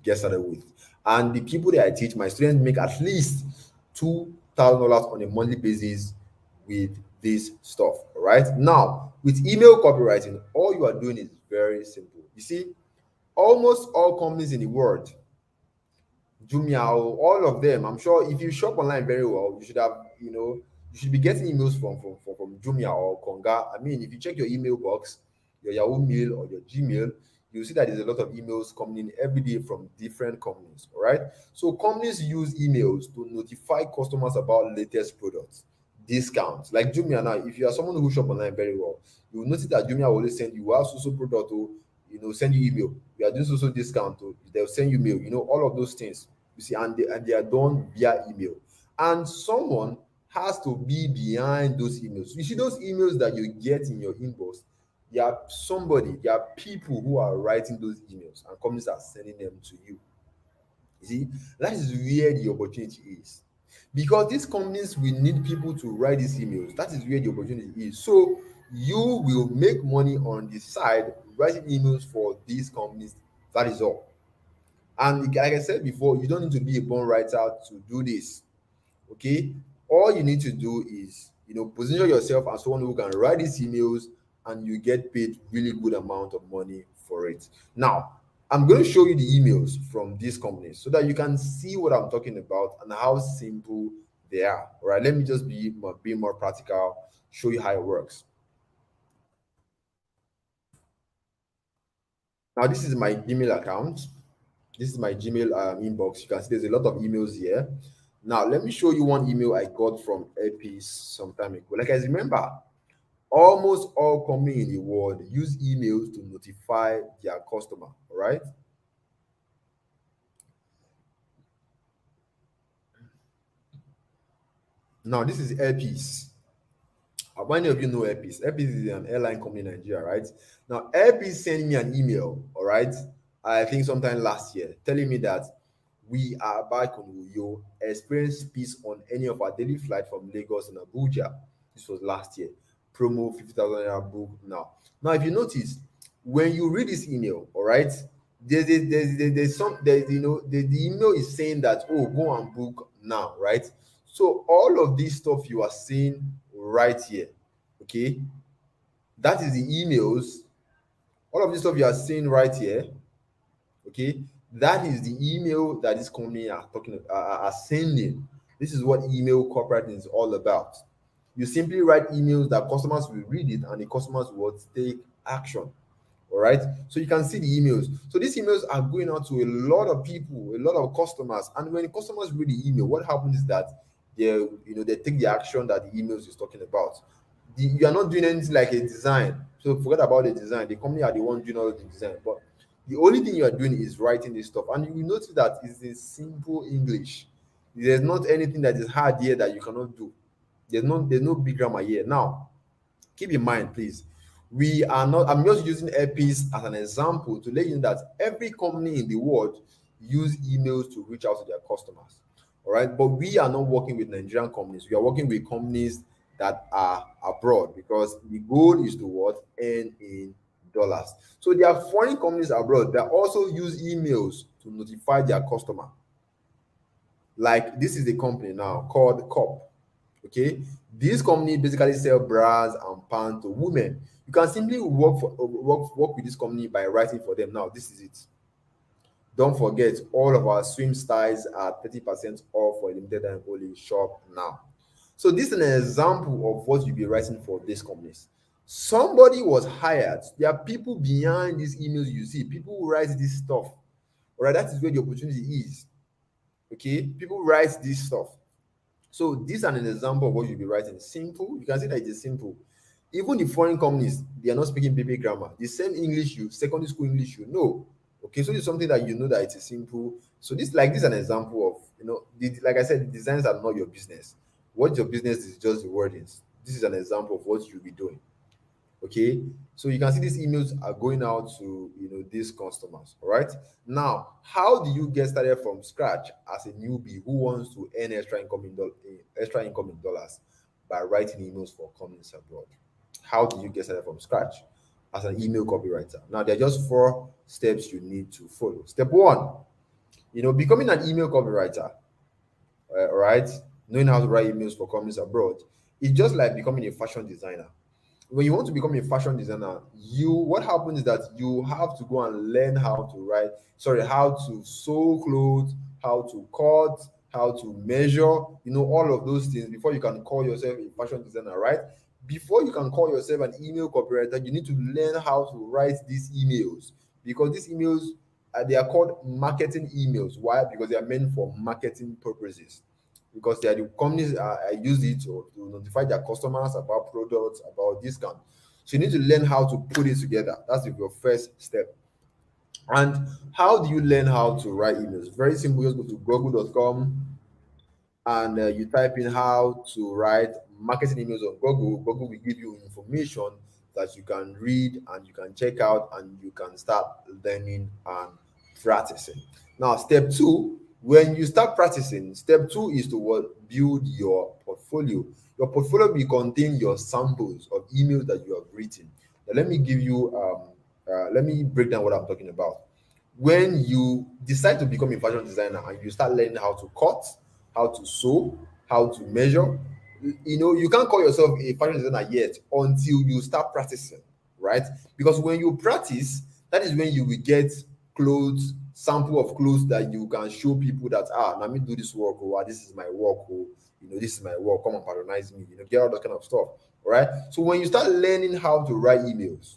get started with. And the people that I teach, my students make at least $2,000 on a monthly basis with this stuff. All right. Now, with email copywriting, all you are doing is very simple. You see, almost all companies in the world, Jumia, all of them, I'm sure if you shop online very well, you should be getting emails from Jumia or Konga. I mean, if you check your email box, your Yahoo Mail or your Gmail, you'll see that there's a lot of emails coming in every day from different companies. All right. So companies use emails to notify customers about latest products, discounts. Like Jumia now, if you are someone who shop online very well, you will notice that Jumia will always send you, have so product to, send you email. You are doing so discount to, they'll send you mail, all of those things. You see, and they are done via email. And someone has to be behind those emails. You see, those emails that you get in your inbox, there are people who are writing those emails, and companies are sending them to you. You see, that is where the opportunity is. Because these companies will need people to write these emails. That is where the opportunity is. So you will make money on the side writing emails for these companies. That is all. And like I said before, you don't need to be a born writer to do this. Okay, all you need to do is position yourself as someone who can write these emails, and you get paid really good amount of money for it. Now, I'm going to show you the emails from these companies so that you can see what I'm talking about and how simple they are. All right, let me just be more practical, show you how it works. Now, this is my Gmail account. This is my Gmail inbox. You can see there's a lot of emails here. Now, let me show you one email I got from Airpeace some time ago. Like I remember, almost all companies in the world use emails to notify their customer, all right? Now, this is Airpeace. How many of you know Airpeace? Airpeace is an airline company in Nigeria, right? Now, Airpeace sent me an email, all right, I think sometime last year, telling me that we are back on Uyo, experience peace on any of our daily flight from Lagos and Abuja. This was last year. Promo 50,000 naira book now. Now, if you notice, when you read this email, all right, there's the email is saying that, oh, go and book now, right? So all of this stuff you are seeing right here, okay, that is the emails. All of this stuff you are seeing right here, okay, that is the email that this company are sending. This is what email corporate is all about. You simply write emails that customers will read it and the customers will take action. All right, so you can see the emails. So these emails are going out to a lot of people, a lot of customers, and when the customers read the email, what happens is that they take the action that the emails is talking about. You are not doing anything like a design, so forget about the design. The company are the one doing all of the design, but the only thing you are doing is writing this stuff, and you will notice that it's in simple English. There's not anything that is hard here that you cannot do. There's no big grammar here. Now, keep in mind, please, we are not, I'm just using Airpeace as an example to let you know that every company in the world use emails to reach out to their customers. All right, but we are not working with Nigerian companies. We are working with companies that are abroad because the goal is to what? Earn in dollars. So there are foreign companies abroad that also use emails to notify their customer. Like this is a company now called COP. Okay, this company basically sell bras and pants to women. You can simply work with this company by writing for them. Now this is it. Don't forget, all of our swim styles are 30% off for a limited time only. Shop now. So this is an example of what you'll be writing for these companies. Somebody was hired. There are people behind these emails you see. People who write this stuff. All right, that is where the opportunity is. Okay, people write this stuff. So this is an example of what you'll be writing. Simple. You can see that it is simple. Even the foreign companies, they are not speaking baby grammar. The same English secondary school English you know. Okay, so it's something that you know that it is simple. So this is an example of, like I said, the designs are not your business. What your business is just the wordings. This is an example of what you'll be doing. Okay, so you can see these emails are going out to these customers. All right, now how do you get started from scratch as a newbie who wants to earn extra income in dollars by writing emails for companies abroad? How do you get started from scratch as an email copywriter? Now there are just 4 steps you need to follow. Step one, becoming an email copywriter. All right, knowing how to write emails for companies abroad, it's just like becoming a fashion designer. When you want to become a fashion designer, what happens is that you have to go and learn how to sew clothes, how to cut, how to measure, all of those things before you can call yourself a fashion designer, right? Before you can call yourself an email copywriter, you need to learn how to write these emails, because these emails they are called marketing emails. Why? Because they are meant for marketing purposes, because they are the companies use it to notify their customers about products, about discount. So you need to learn how to put it together. That's your first step. And how do you learn how to write emails? Very simple. Just go to google.com and you type in how to write marketing emails on Google. Google will give you information that you can read and you can check out and you can start learning and practicing. Now, step two, when you start practicing, step two is to build your portfolio. Your portfolio will contain your samples of emails that you have written. Now, let me break down what I'm talking about. When you decide to become a fashion designer and you start learning how to cut, how to sew, how to measure, you can't call yourself a fashion designer yet until you start practicing, right? Because when you practice, that is when you will get clothes, sample of clothes that you can show people that, let me do this work, or this is my work, or this is my work, come and patronize me, get all that kind of stuff. All right. So when you start learning how to write emails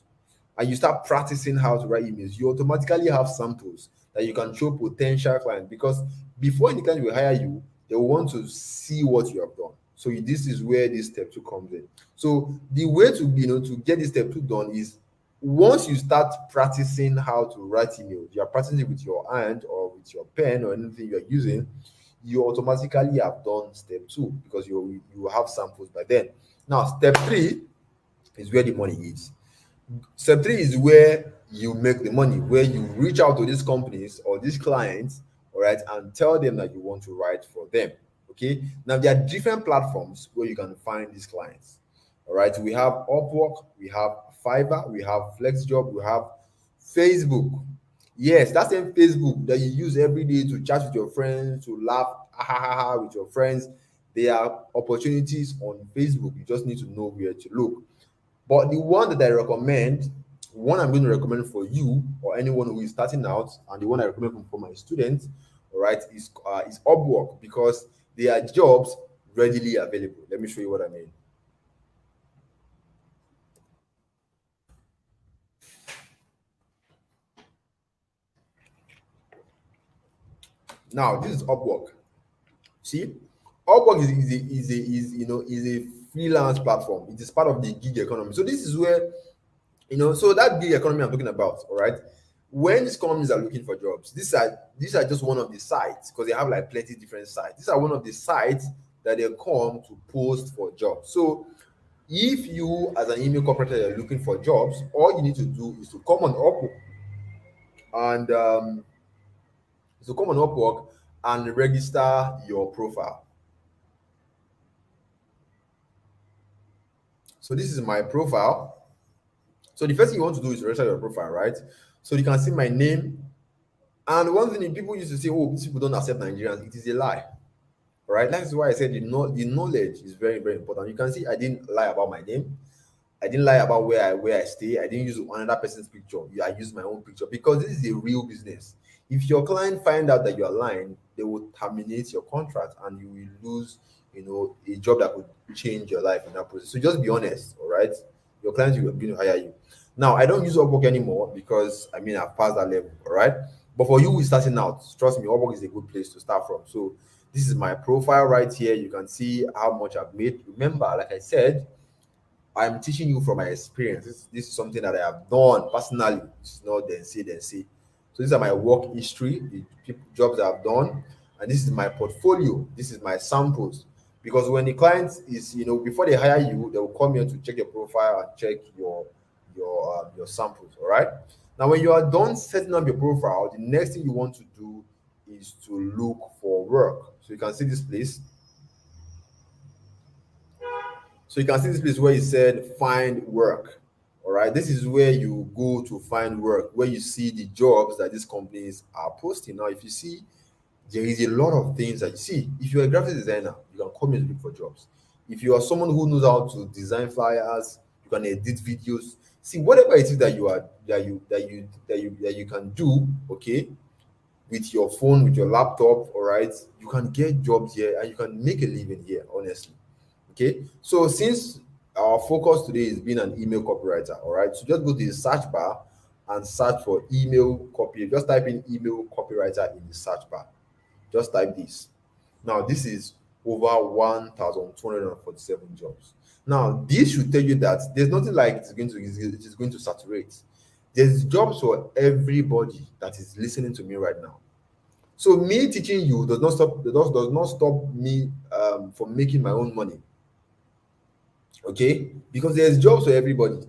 and you start practicing how to write emails, you automatically have samples that you can show potential clients, because before any client will hire you, they will want to see what you have done. So this is where this step two comes in. So the way to, to get this step two done is, once you start practicing how to write email, you are practicing it with your hand or with your pen or anything you are using, you automatically have done step two, because you have samples by then. Now step three is where the money is. Step three is where you make the money, where you reach out to these companies or these clients, all right, and tell them that you want to write for them. Okay. Now there are different platforms where you can find these clients. All right. We have Upwork, we have Fiverr, we have FlexJob, we have Facebook. Yes, that same Facebook that you use every day to chat with your friends, to laugh with your friends. There are opportunities on Facebook. You just need to know where to look. But the one that I recommend, one I'm going to recommend for you or anyone who is starting out, and the one I recommend for my students, all right, is Upwork, because there are jobs readily available. Let me show you what I mean. Now this is Upwork. See, Upwork is a freelance platform. It is part of the gig economy. So this is where, so that gig economy I'm talking about, all right. When these companies are looking for jobs, these are just one of the sites, because they have like plenty different sites. These are one of the sites that they come to post for jobs. So if you as an email copywriter are looking for jobs, all you need to do is to come on Upwork and register your profile. So this is my profile. So the first thing you want to do is register your profile, right? So you can see my name. And one thing people used to say, oh, these people don't accept Nigerians. It is a lie, right? That's why I said the knowledge is very, very important. You can see I didn't lie about my name. I didn't lie about where I stay. I didn't use another person's picture. Yeah, I used my own picture, because this is a real business. If your client find out that you are lying, they will terminate your contract and you will lose, a job that could change your life in that process. So just be honest, all right? Your clients will going to hire you. Now, I don't use Upwork anymore because I've passed that level, all right? But for you who is starting out, trust me, Upwork is a good place to start from. So this is my profile right here. You can see how much I've made. Remember, like I said, I'm teaching you from my experience. This is something that I have done personally. It's not then say. So these are my work history, the jobs I've done, and this is my portfolio. This is my samples. Because when the client is, before they hire you, they will come here to check your profile and check your samples. All right. Now, when you are done setting up your profile, the next thing you want to do is to look for work. So you can see this place. So you can see this place where it said find work. All right. This is where you go to find work, where you see the jobs that these companies are posting. Now, if you see, there is a lot of things that you see. If you're a graphic designer, you can come here to look for jobs. If you are someone who knows how to design flyers, you can edit videos. See, whatever it is that you can do, okay, with your phone, with your laptop, all right, you can get jobs here and you can make a living here, honestly. Okay, so since our focus today is being an email copywriter, all right, so just go to the search bar and search for email copy. Just type in email copywriter in the search bar. Just type this. Now, this is over 1,247 jobs. Now, this should tell you that there's nothing like it is going to saturate. There's jobs for everybody that is listening to me right now. So me teaching you does not stop me from making my own money. Okay, because there's jobs for everybody.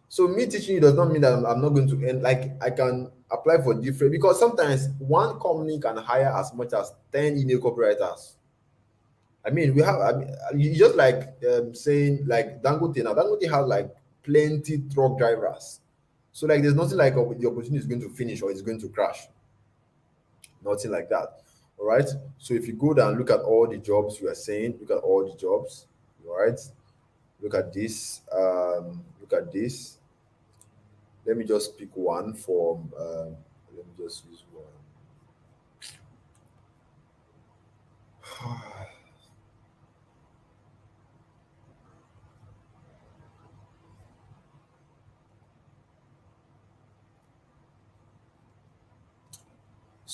So me teaching you does not mean that I'm not going to end. Like, I can apply for different, because sometimes one company can hire as much as 10 email copywriters. We have, you just like saying like Dangote. Now Dangote has like plenty truck drivers. So like there's nothing like the opportunity is going to finish or it's going to crash. Nothing like that. All right. So if you go down, look at all the jobs you are saying, look at all the jobs. All right. Look at this. Look at this. Let me just pick one from. Let me just use one.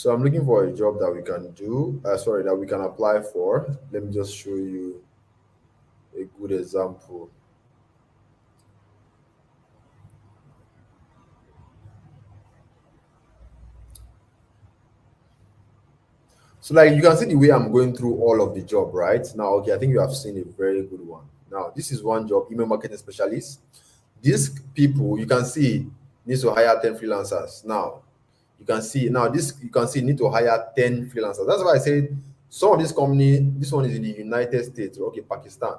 So I'm looking for a job that we can do, sorry, that we can apply for. Let me just show you a good example. So like you can see the way I'm going through all of the job right now. Okay, I think you have seen a very good one. Now this is one job, email marketing specialist. These people you can see needs to hire 10 freelancers. Now you can see now this you can see need to hire 10 freelancers. That's why I said some of this company, this one is in the United States, okay, Pakistan.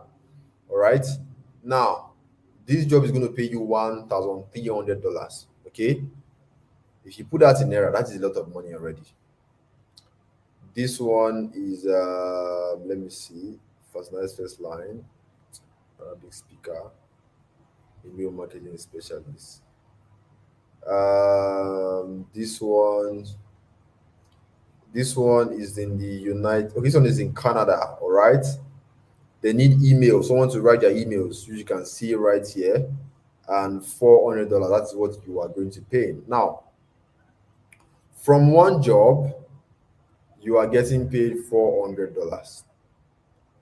All right. Now this job is going to pay you $1,300. Okay, if you put that in naira, that is a lot of money already. This one is let me see, first line, Arabic speaker, email marketing specialist. This one, is in the United. Okay, this one is in Canada. All right. They need email, someone to write their emails. You can see right here, and $400. That's what you are going to pay. Now, from one job, you are getting paid $400.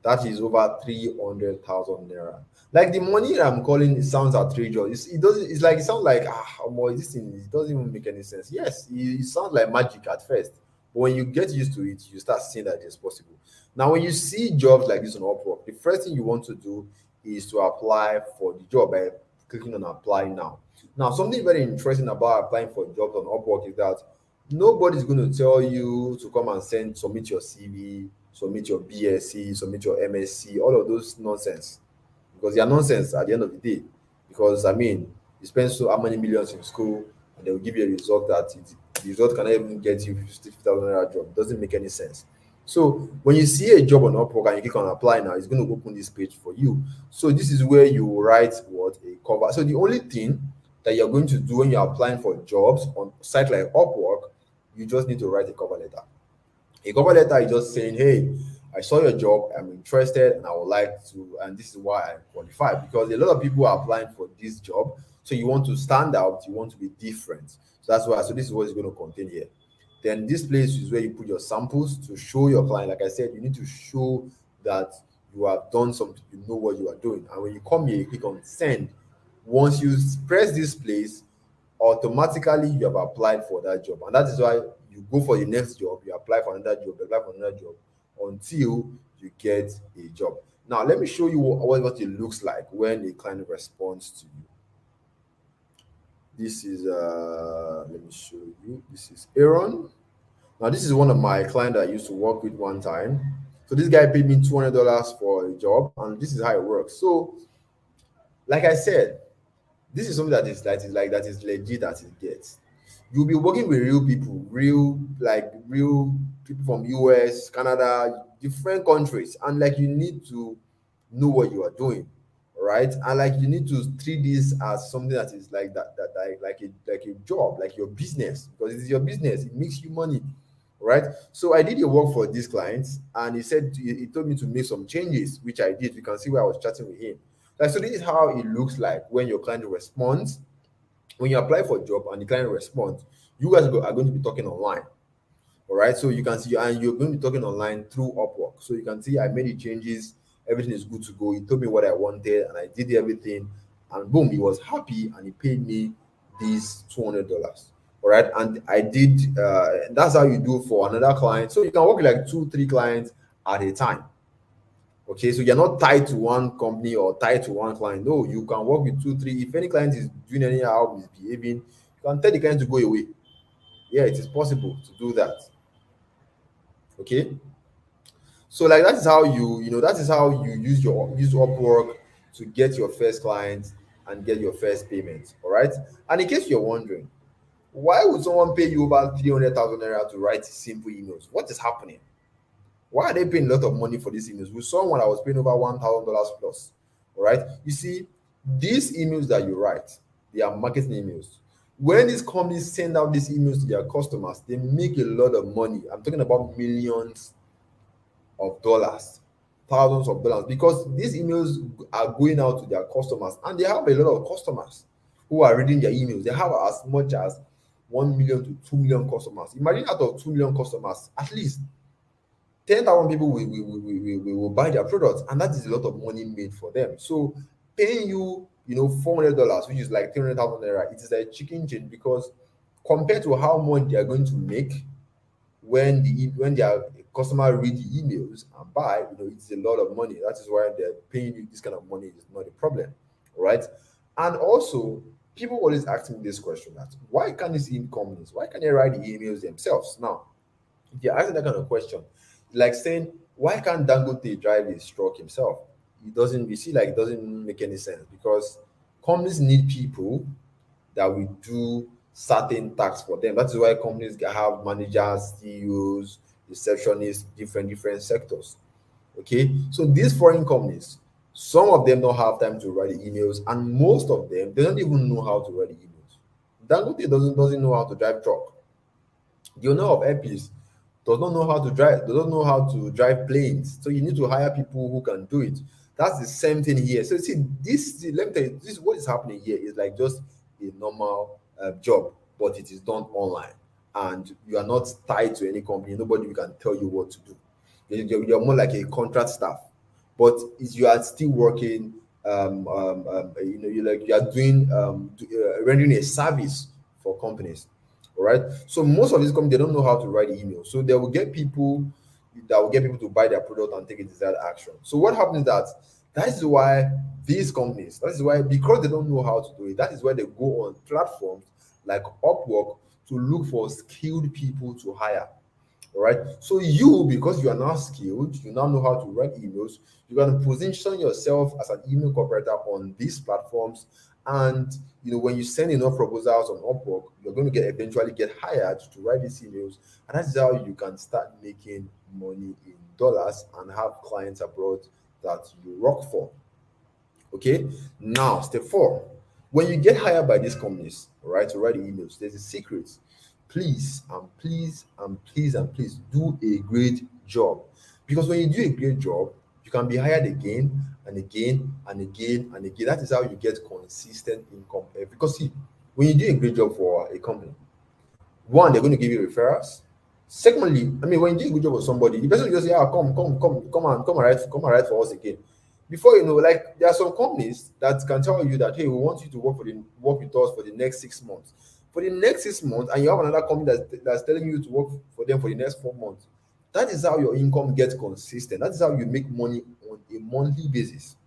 That is over 300,000 naira. Like the money I'm calling, it sounds outrageous. It doesn't. It's like it sounds like boy, this thing. It doesn't even make any sense. Yes, it sounds like magic at first, but when you get used to it, you start seeing that it's possible. Now, when you see jobs like this on Upwork, the first thing you want to do is to apply for the job by clicking on apply now. Now, something very interesting about applying for jobs on Upwork is that nobody's going to tell you to come and submit your CV, submit your BSc, submit your MSc, all of those nonsense, because they are nonsense at the end of the day. Because I mean, you spend so how many millions in school, and they will give you a result that the result cannot even get you 50,000 naira job. It doesn't make any sense. So when you see a job on Upwork and you click on apply now, it's going to open this page for you. So this is where you write what a cover. So the only thing that you're going to do when you're applying for jobs on site like Upwork, you just need to write a cover letter. A cover letter is just saying, hey, I saw your job, I'm interested, and I would like to, and this is why I qualify. Because a lot of people are applying for this job. So you want to stand out, you want to be different. So that's why, so this is what it's going to contain here. Then this place is where you put your samples to show your client. Like I said, you need to show that you have done something, you know what you are doing. And when you come here, you click on send. Once you press this place, automatically you have applied for that job. And that is why you go for the next job, you apply for another job, you apply for another job until you get a job. Now, let me show you what it looks like when a client responds to you. This is let me show you. This is Aaron. Now, this is one of my clients I used to work with one time. So this guy paid me $200 for a job, and this is how it works. So, like I said, this is something that is legit as it gets. You'll be working with real people, real people from US, Canada, different countries, and like you need to know what you are doing, right? And like you need to treat this as something that is like like a job, like your business, because it is your business. It makes you money, right? So I did a work for these clients, and he told me to make some changes, which I did. You can see where I was chatting with him. Like, so this is how it looks like when your client responds. When you apply for a job and the client responds, you guys are going to be talking online. All right. So you can see, and you're going to be talking online through Upwork. So you can see I made the changes, everything is good to go. He told me what I wanted, and I did everything. And boom, he was happy and he paid me these $200. All right. And I did that's how you do for another client. So you can work with like 2-3 clients at a time. Okay, so you're not tied to one company or tied to one client. No, you can work with 2-3. If any client is doing anyhow, misbehaving, you can tell the client to go away. Yeah, it is possible to do that. Okay, so like that is how that is how you use Upwork to get your first client and get your first payment. All right, and in case you're wondering, why would someone pay you over 300,000 naira to write simple emails? What is happening? Why are they paying a lot of money for these emails? We saw one I was paying over $1,000 plus. All right. You see, these emails that you write, they are marketing emails. When these companies send out these emails to their customers, they make a lot of money. I'm talking about millions of dollars, thousands of dollars, because these emails are going out to their customers, and they have a lot of customers who are reading their emails. They have as much as 1 million to 2 million customers. Imagine out of 2 million customers, at least 10,000 people will buy their products, and that is a lot of money made for them. So paying you, $400, which is like 300,000 naira, it is a chicken change, because compared to how much they are going to make when their customer read the emails and buy, it's a lot of money. That is why they're paying you this kind of money is not a problem, right? And also, people always ask me this question: that why can't these companies, why can't they write the emails themselves? Now, if you're asking that kind of question, like saying, why can't Dangote drive his truck himself? It doesn't, you see, like it doesn't make any sense, because companies need people that will do certain tasks for them. That's why companies have managers, CEOs, receptionists, different sectors. Okay, so these foreign companies, some of them don't have time to write the emails, and most of them they don't even know how to write the emails. Dangote doesn't know how to drive truck. The owner of Airpeace does not know how to drive planes. So you need to hire people who can do it. That's the same thing here. So see, let me tell you, this what is happening here is like just a normal job, but it is done online, and you are not tied to any company. Nobody can tell you what to do. You're more like a contract staff, but you are still working. You are doing rendering a service for companies. All right. So most of these companies, they don't know how to write email. So they will get people that will get people to buy their product and take a desired action. So what happens is that is why these companies, that is why, because they don't know how to do it, that is why they go on platforms like Upwork to look for skilled people to hire. All right. So you, because you are now skilled, you now know how to write emails, you're going to position yourself as an email operator on these platforms. And when you send enough proposals on Upwork, you're going to eventually get hired to write these emails. And that's how you can start making money in dollars and have clients abroad that you work for. Okay. Now, step 4. When you get hired by these companies, all right, to write the emails, there's a secret. Please and please and please and please do a great job. Because when you do a great job, you can be hired again and again and again and again. That is how you get consistent income. Because see, when you do a great job for a company, one, they're going to give you referrals. Secondly, I mean, when you do a good job for somebody, the person will just say, come and write for us again. Before you know, like there are some companies that can tell you that, hey, we want you to work with us for the next 6 months. For the next 6 months, and you have another company that's telling you to work for them for the next 4 months. That is how your income gets consistent. That is how you make money on a monthly basis.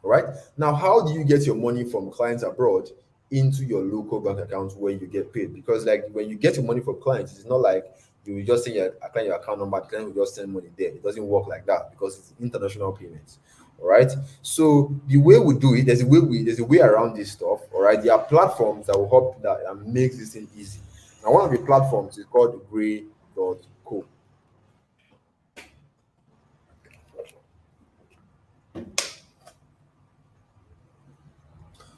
All right. Now, how do you get your money from clients abroad into your local bank account where you get paid? Because like when you get your money from clients, it's not like you will just send your account number, the client will just send money there. It doesn't work like that because it's international payments. All right. So the way we do it, there's a way around this stuff. All right. There are platforms that will help that and make this thing easy. Now, one of the platforms is called Gray.co.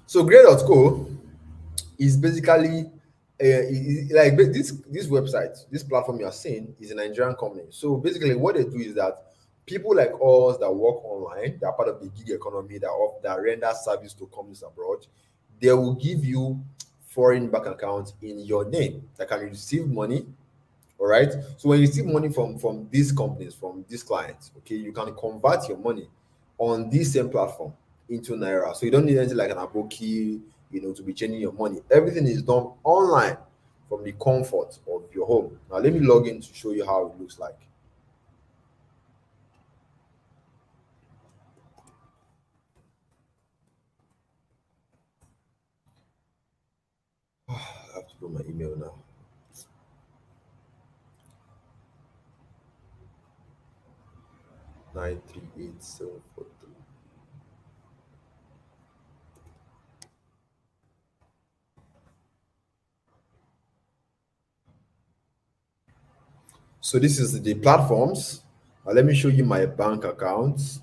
So Gray.co is basically like this website, this platform you are seeing is a Nigerian company. So basically, what they do is that people like us that work online, that are part of the gig economy, that render service to companies abroad, they will give you foreign bank accounts in your name that can receive money. All right. So when you receive money from these companies, from these clients, okay, you can convert your money on this same platform into naira. So you don't need anything like an aboki, to be changing your money. Everything is done online from the comfort of your home. Now let me log in to show you how it looks like. I have to put my email now. Nine three eight seven four three. So this is the platforms. Let me show you my bank accounts.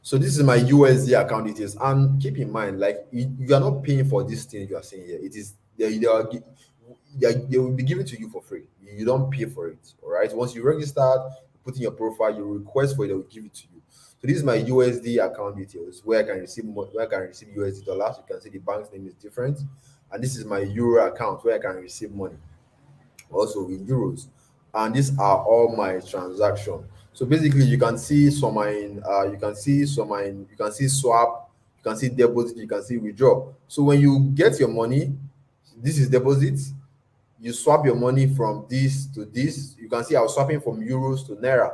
So this is my USD account details, and keep in mind, like you are not paying for this thing you are seeing here. It is they will be given to you for free. You don't pay for it. All right. Once you register, put in your profile, you request for it, they will give it to you. So this is my USD account details where I can receive USD dollars. You can see the bank's name is different, and this is my Euro account where I can receive money also in euros, and these are all my transactions. So basically you can see some are in you can see swap, you can see deposit, you can see withdraw. So when you get your money, this is deposit. You swap your money from this to this. You can see I was swapping from euros to naira.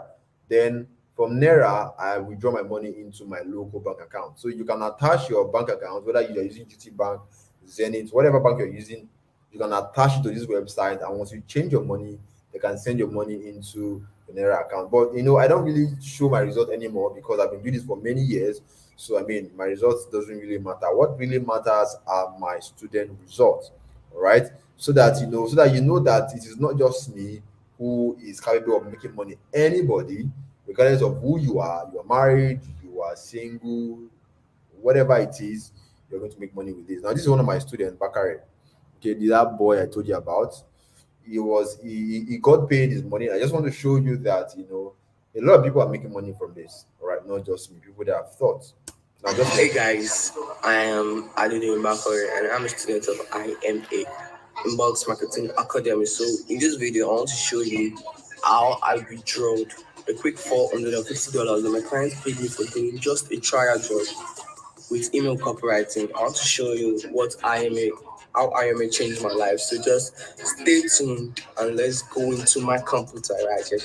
Then from naira, I withdraw my money into my local bank account. So you can attach your bank account, whether you are using GT Bank, Zenith, whatever bank you're using, you can attach it to this website. And once you change your money, they can send your money into the naira account. But I don't really show my result anymore because I've been doing this for many years. So I mean, my results doesn't really matter. What really matters are my student results. All right, so that that it is not just me who is capable of making money. Anybody, regardless of who you are married, you are single, whatever it is, you're going to make money with this. Now, this is one of my students, Bakari. Okay, that boy I told you about. He got paid his money. I just want to show you that a lot of people are making money from this. All right, not just me. People that have thoughts. Now, Hey guys, I am Adunni Bakari and I'm a student of IMA Inbox Marketing Academy. So in this video, I want to show you how I withdrew a quick $450 that my client paid me for doing just a trial job with email copywriting. I want to show you how IMA changed my life. So just stay tuned and let's go into my computer right here.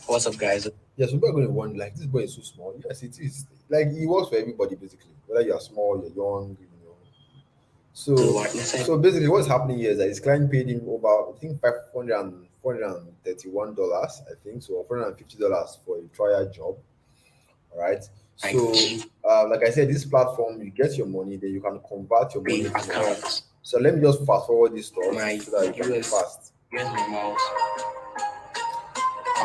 What's up, guys? Yes, people are going to wonder, like, this boy is so small. Yes, it is. Like, he works for everybody, basically. Whether you're small, you're young. So basically, what's happening here is that his client paid him over, I think, $431, I think, so $450 for a trial job. All right. So, like I said, this platform, you get your money, then you can convert your money to account. So let me just fast forward this stuff so that you can be fast.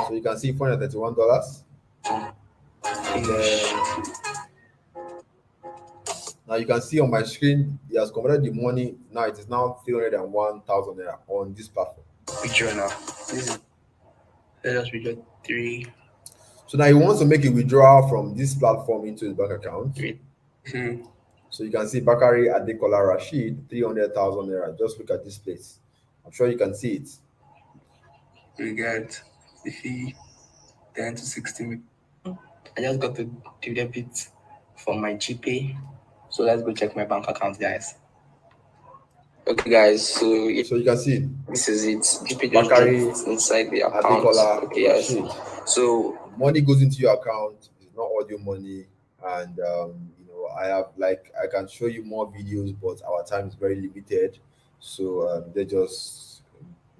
So you can see $431. And then now you can see on my screen, he has converted the money. Now it is now 301,000 naira on this platform. Withdraw now. Let us withdraw 3. So now he wants to make a withdrawal from this platform into his bank account. So you can see Bakari Adekola Rashid, 300,000 naira. Just look at this place. I'm sure you can see it. We got the fee 10 to 60. I just got the debit from my GPay. So let's go check my bank account, guys. Okay, guys. So you can see this is it. GPay Bakari inside the account. Okay, yes. So money goes into your account. It's not audio money, and I can show you more videos, but our time is very limited. So they just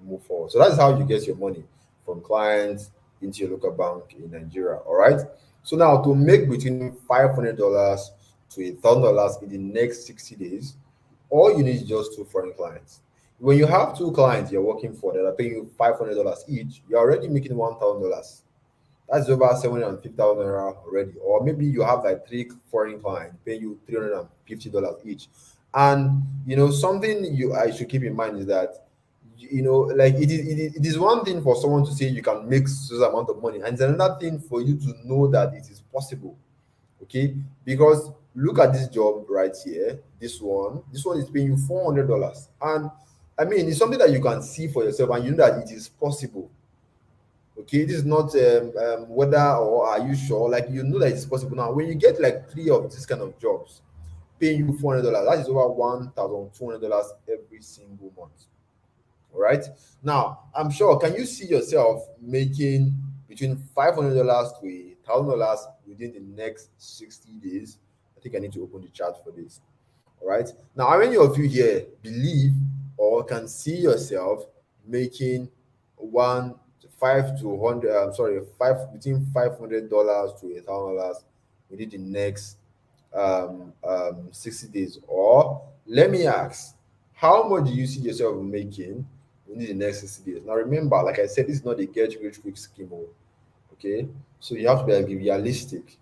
move forward. So that's how you get your money from clients into your local bank in Nigeria. All right. So now to make between $500 to $1,000 in the next 60 days, all you need is just 2 foreign clients. When you have 2 clients you're working for that are paying you $500 each, you're already making $1,000. That's over 750,000 naira already. Or maybe you have like 3 foreign clients paying you $350 each. And something I should keep in mind is that like it is one thing for someone to say you can make such amount of money, and it's another thing for you to know that it is possible. Okay, because look at this job right here. This one is paying you $400, and I mean it's something that you can see for yourself, and you know that it is possible. Okay, this is not whether or are you sure, like you know that it's possible. Now when you get like 3 of this kind of jobs paying you $400, that is over $1,200 every single month. All right, now I'm sure, can you see yourself making between $500 to $1,000 within the next 60 days? I think I need to open the chart for this. All right, now how many of you here believe or can see yourself making between $500 to $1,000 within the next 60 days? Or let me ask, how much do you see yourself making within the next 60 days? Now remember, like I said, this is not a get rich quick scheme. Okay, so you have to be realistic.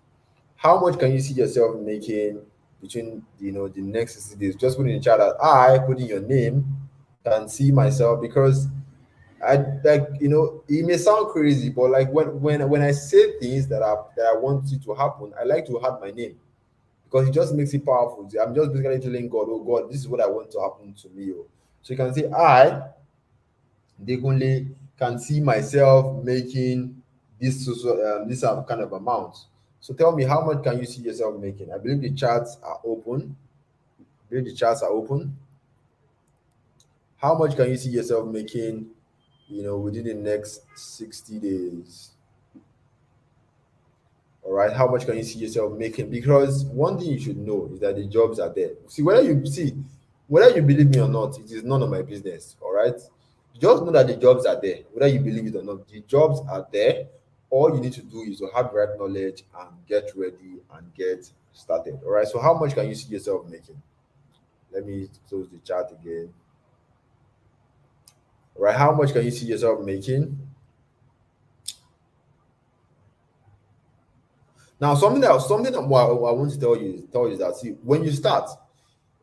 How much can you see yourself making between the next 60 days? Just put in the chat that I put in your name, can see myself, because I like, it may sound crazy, but like when I say things that I want it to happen, I like to add my name because it just makes it powerful. I'm just basically telling God, oh God, this is what I want to happen to me. Oh. So you can say, Dekunle, can see myself making this kind of amount. So tell me, how much can you see yourself making? I believe the charts are open. I believe the charts are open. How much can you see yourself making, within the next 60 days? All right, how much can you see yourself making? Because one thing you should know is that the jobs are there. Whether you believe me or not, it is none of my business. All right, just know that the jobs are there, whether you believe it or not. The jobs are there. All you need to do is to have the right knowledge and get ready and get started. All right. So, how much can you see yourself making? Let me close the chat again. All right, how much can you see yourself making? Now, something what I want to tell you is that, see, when you start,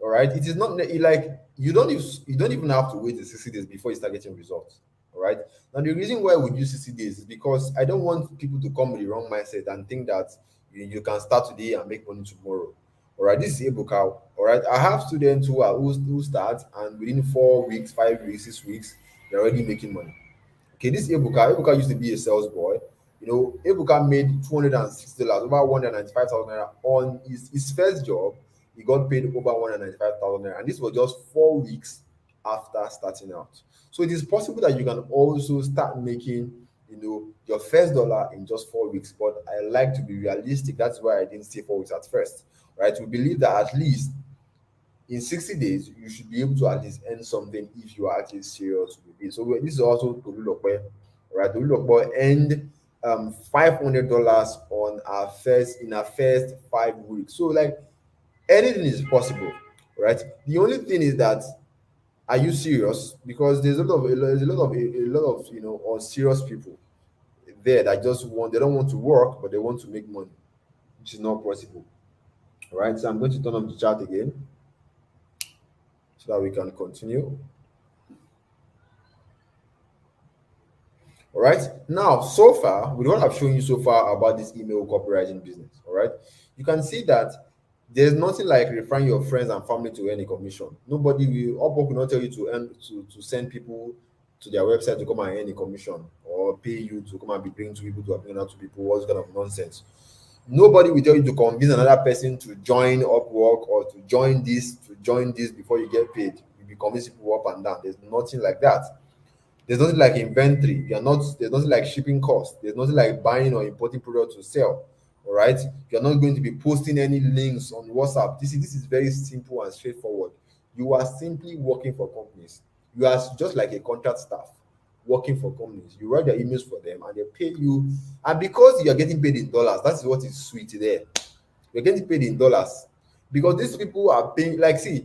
all right, it is not like you don't even have to wait the 60 days before you start getting results. All right. Now, the reason why we use 60 days is because I don't want people to come with the wrong mindset and think that you can start today and make money tomorrow. All right, this is Ebuka. All right, I have students who start, and within 4 weeks, 5 weeks, 6 weeks, they're already making money. Okay, this Ebuka. Ebuka used to be a sales boy. Ebuka made $260, over 195,000 naira on his first job. He got paid over 195,000 naira, and this was just 4 weeks after starting out. So it is possible that you can also start making, your first dollar in just 4 weeks. But I like to be realistic. That's why I didn't say 4 weeks at first. Right? We believe that at least in 60 days, you should be able to at least earn something if you are actually serious with it. So this is also Tolulope, right? Tolulope earned $500 on our first 5 weeks. So like anything is possible, right? The only thing is that, are you serious? Because there's a lot of unserious people there that they don't want to work, but they want to make money, which is not possible. All right, so I'm going to turn on the chat again so that we can continue. All right. Now, so far, with what I've shown you so far about this email copywriting business, all right, you can see that there's nothing like referring your friends and family to earn a commission. Nobody will, Upwork will not tell you to send people to their website to come and earn a commission, or pay you to come and be bringing to people to bring out to people. What's kind of nonsense? Nobody will tell you to convince another person to join Upwork or to join this before you get paid. You'll be convincing people up and down. There's nothing like that. There's nothing like inventory. There's nothing like shipping costs. There's nothing like buying or importing products to sell. All right. You're not going to be posting any links on WhatsApp. This is very simple and straightforward. You are simply working for companies. You are just like a contract staff working for companies. You write their emails for them and they pay you. And because you're getting paid in dollars, that's what is sweet there. You're getting paid in dollars because these people are paying, like, see,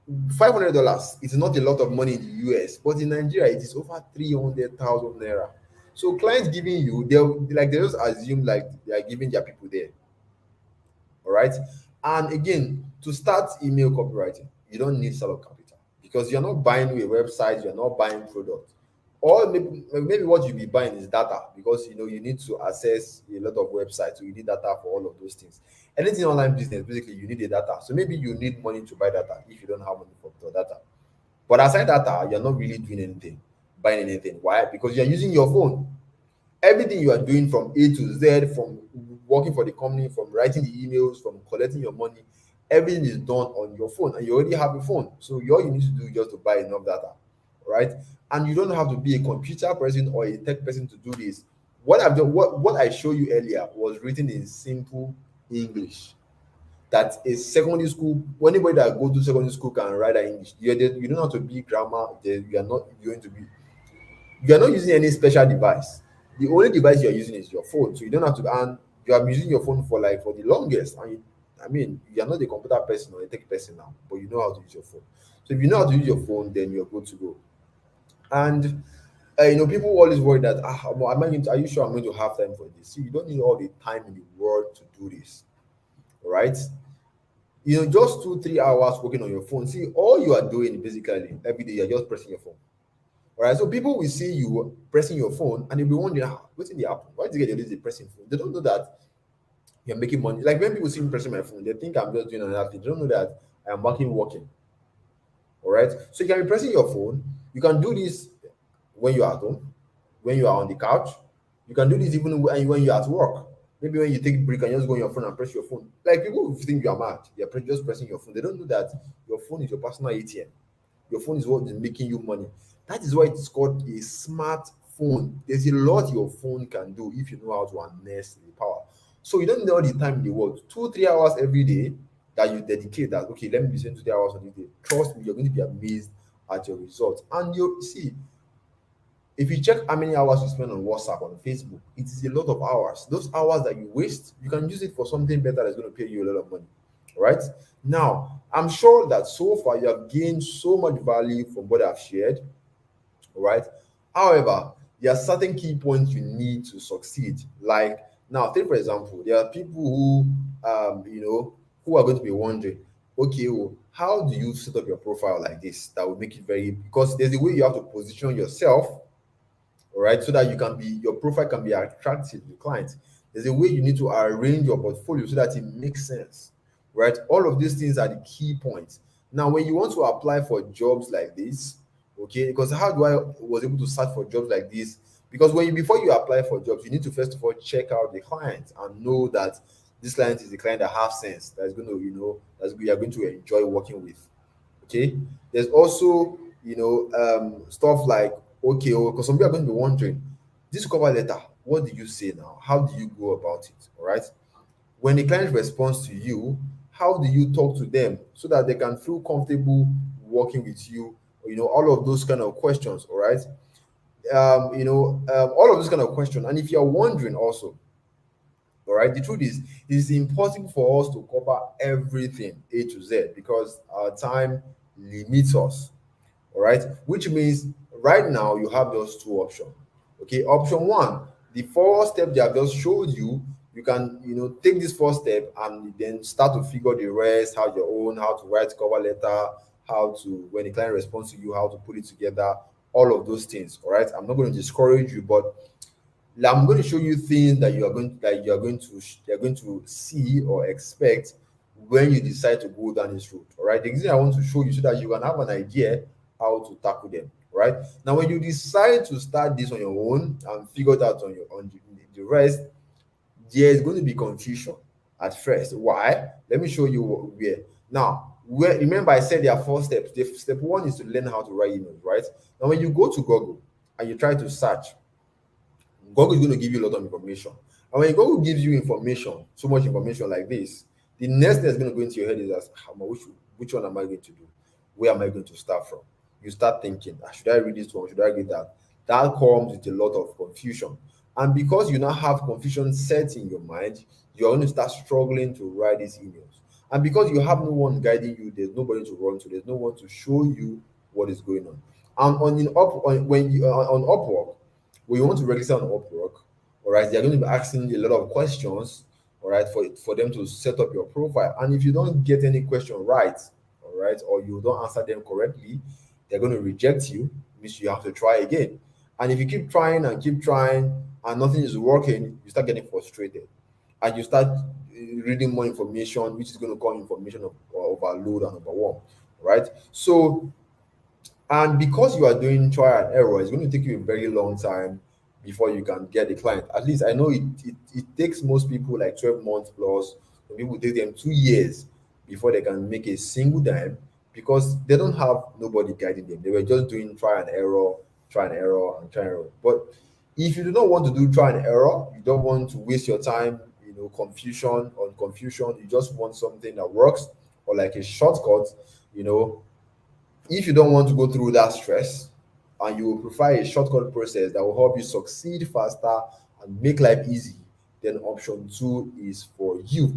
$500, it's not a lot of money in the US, but in Nigeria it is over 300,000 naira. So clients giving you, they just assume like they are giving their people there. All right. And again, to start email copywriting, you don't need startup capital because you're not buying a website, you're not buying product. Or maybe what you'll be buying is data, because you need to access a lot of websites, so you need data for all of those things. Anything online business, basically you need a data. So maybe you need money to buy data if you don't have money for data. But aside data, you're not really doing anything, buying anything. Why? Because you're using your phone. Everything you are doing from A to Z, from working for the company, from writing the emails, from collecting your money, everything is done on your phone, and you already have a phone. So all you need to do is just to buy enough data, right? And you don't have to be a computer person or a tech person to do this. What I've done, what I showed you earlier was written in simple English. That a secondary school, anybody that go to secondary school can write that English. You don't have to be grammar. You are not going to be. You are not using any special device. The only device you are using is your phone. So you don't have to. And you are using your phone for the longest. I mean, you are not a computer person or a tech person now, but you know how to use your phone. So if you know how to use your phone, then you're good to go. And people always worry that, are you sure I'm going to have time for this? See, you don't need all the time in the world to do this. All right. Just 2 3 hours working on your phone. See, all you are doing basically every day, you're just pressing your phone. All right. So people will see you pressing your phone and they'll be wondering, what's in the app? Why did you get your pressing phone? They don't know that you're making money. Like when people see me pressing my phone, they think I'm just doing another thing. They don't know that I'm working. All right. So you can be pressing your phone. You can do this when you're at home, when you are on the couch. You can do this even when you're at work. Maybe when you take a break and just go on your phone and press your phone. Like people will think you are mad. You're just pressing your phone. They don't know that your phone is your personal ATM. Your phone is what is making you money. That is why it's called a smartphone. There's a lot your phone can do if you know how to harness the power. So you don't need all the time in the world. 2-3 hours every day that you dedicate that, okay, let me be spending 2-3 hours on this day. Trust me, you're going to be amazed at your results. And you see, if you check how many hours you spend on WhatsApp, on Facebook, it is a lot of hours. Those hours that you waste, you can use it for something better that's going to pay you a lot of money. Right? Now, I'm sure that so far you have gained so much value from what I've shared. Right? However, there are certain key points you need to succeed. Like now, take for example, there are people who are going to be wondering, okay, well, how do you set up your profile like this that will make it very, because there's a way you have to position yourself, all right, so that your profile can be attractive to clients. There's a way you need to arrange your portfolio so that it makes sense, right? All of these things are the key points. Now, when you want to apply for jobs like this, okay, because how do I was able to search for jobs like this? Because before you apply for jobs, you need to first of all check out the client and know that this client is the client that has sense, that's going to, you are going to enjoy working with. Okay, there's also stuff like, okay, because some people are going to be wondering, this cover letter, what do you say now? How do you go about it? All right, when the client responds to you, how do you talk to them so that they can feel comfortable working with you? All of those kind of questions. All right, all of those kind of questions. And if you're wondering also, all right, the truth is, it's impossible for us to cover everything A to Z because our time limits us. All right, which means right now you have those two options. Okay, option one, the four step they have just showed you, you can take this first step and then start to figure the rest, how your own, how to write cover letter, how to, when the client responds to you, how to put it together, all of those things. All right, I'm not going to discourage you, but I'm going to show you things that you're going to see or expect when you decide to go down this route. All right. The reason I want to show you so that you can have an idea how to tackle them. Right. Now, when you decide to start this on your own and figure it out on the rest, there is going to be confusion at first. Why? Let me show you where. Now, remember I said there are 4 steps. Step one is to learn how to write emails. Right. Now, when you go to Google and you try to search, Google is going to give you a lot of information. And when Google gives you information, so much information like this, the next thing that's going to go into your head is that, which one am I going to do? Where am I going to start from? You start thinking, should I read this one? Should I read that? That comes with a lot of confusion. And because you now have confusion set in your mind, you're going to start struggling to write these emails. And because you have no one guiding you, there's nobody to run to, there's no one to show you what is going on. And on Upwork, when you want to register on Upwork, all right, they're going to be asking a lot of questions, all right, for them to set up your profile. And if you don't get any question right, all right, or you don't answer them correctly, they're going to reject you, means you have to try again. And if you keep trying and nothing is working, you start getting frustrated and you start reading more information, which is going to cause information of overload and overwhelm, right? So, and because you are doing trial and error, it's going to take you a very long time before you can get the client. At least I know it takes most people like 12 months plus. Some people take them 2 years before they can make a single dime because they don't have nobody guiding them. They were just doing trial and error, trial and error, and trial and error. But if you do not want to do trial and error, you don't want to waste your time, confusion on confusion, you just want something that works or like a shortcut, if you don't want to go through that stress and you will prefer a shortcut process that will help you succeed faster and make life easy, then option 2 is for you.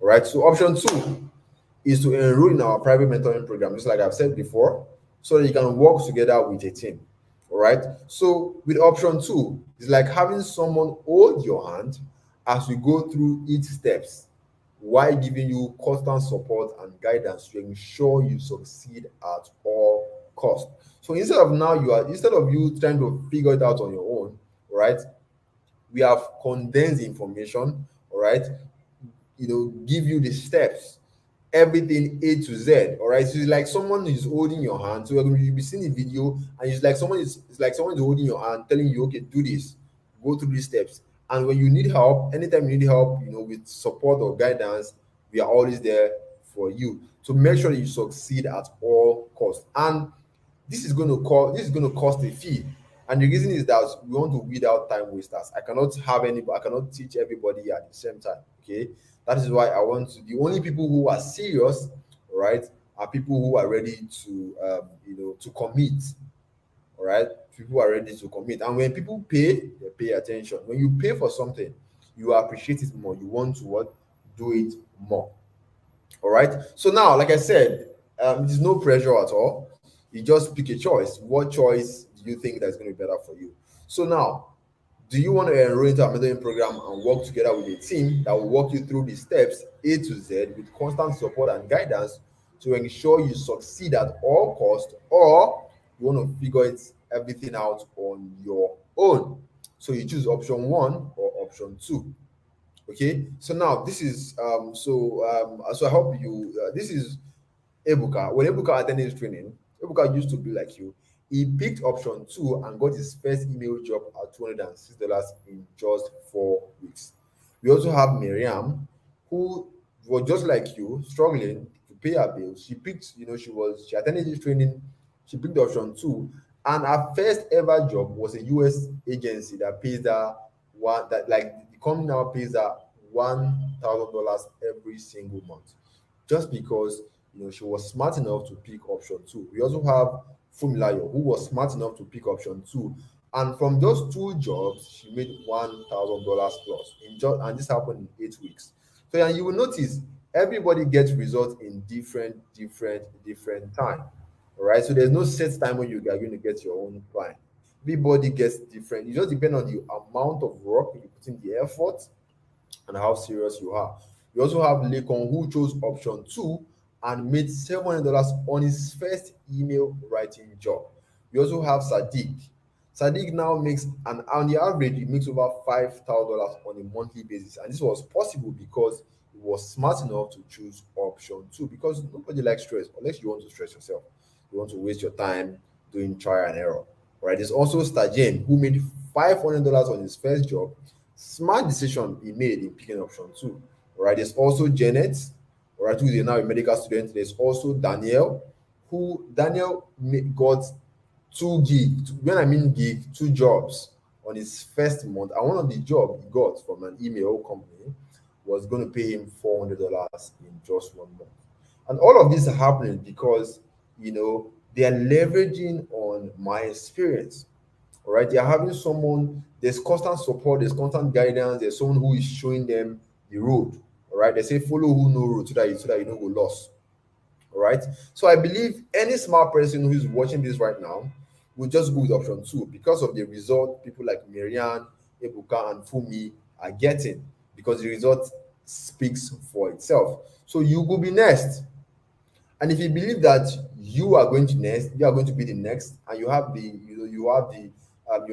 All right. So option 2 is to enroll in our private mentoring program, just like I've said before, so that you can work together with a team. All right. So with option 2, it's like having someone hold your hand as we go through each steps while giving you constant support and guidance to ensure you succeed at all cost. So instead of you trying to figure it out on your own, right? We have condensed information, all right, give you the steps, everything A to Z. All right. So it's like someone is holding your hand. So you'll be seeing the video, and it's like someone is holding your hand, telling you, okay, do this, go through these steps. And when you need help, anytime you need help, with support or guidance, we are always there for you to make sure that you succeed at all costs. And this is going to cost a fee. And the reason is that we want to weed out time wasters. I cannot teach everybody at the same time. Okay. That is why I want to. The only people who are serious, right, are people who are ready to, to commit. All right, people are ready to commit, and when people pay, they pay attention. When you pay for something, you appreciate it more. You want to what? Do it more. All right. So now, like I said, there's no pressure at all. You just pick a choice. What choice do you think that's going to be better for you? So now, do you want to enroll into a mentoring program and work together with a team that will walk you through the steps A to Z with constant support and guidance to ensure you succeed at all costs, or you want to figure everything out on your own? So you choose option one or option two. Okay. So now this is so I hope you this is Ebuka. When Ebuka attended his training, Ebuka used to be like you. He picked option two and got his first email job at $206 in just 4 weeks. We also have Miriam, who was just like you, struggling to pay her bills. She picked, she attended this training, she picked option two, and her first ever job was a US agency that pays her the company now pays her $1,000 every single month, just because she was smart enough to pick option two. We also have Fumilayo, who was smart enough to pick option two, and from those two jobs, she made $1,000 plus and this happened in 8 weeks. So and you will notice everybody gets results in different time. All right. So there's no set time when you are going to get your own client. Everybody gets different. It just depends on the amount of work you put in, the effort, and how serious you are. We also have Lekon, who chose option two and made $700 on his first email writing job. We also have Sadiq. Sadiq now makes on the average, he makes over $5,000 on a monthly basis. And this was possible because he was smart enough to choose option two, because nobody likes stress unless you want to stress yourself. You want to waste your time doing trial and error. Right? There's also Stajen, who made $500 on his first job. Smart decision he made in picking option two. Right? There's also Janet, right, who is now a medical student. There's also Daniel, got 2 gig. When I mean gig, 2 jobs on his first month. And one of the jobs he got from an email company was going to pay him $400 in just 1 month. And all of this is happening because they are leveraging on my experience. All right, they are having someone. There's constant support. There's constant guidance. There's someone who is showing them the road. All right, they say follow who know road so that you don't go lost. All right, so I believe any smart person who is watching this right now will just go with option two because of the result people like Marianne, Ebuka, and Fumi are getting, because the result speaks for itself. So you will be next. And if you believe that you are going to be the next, and you have you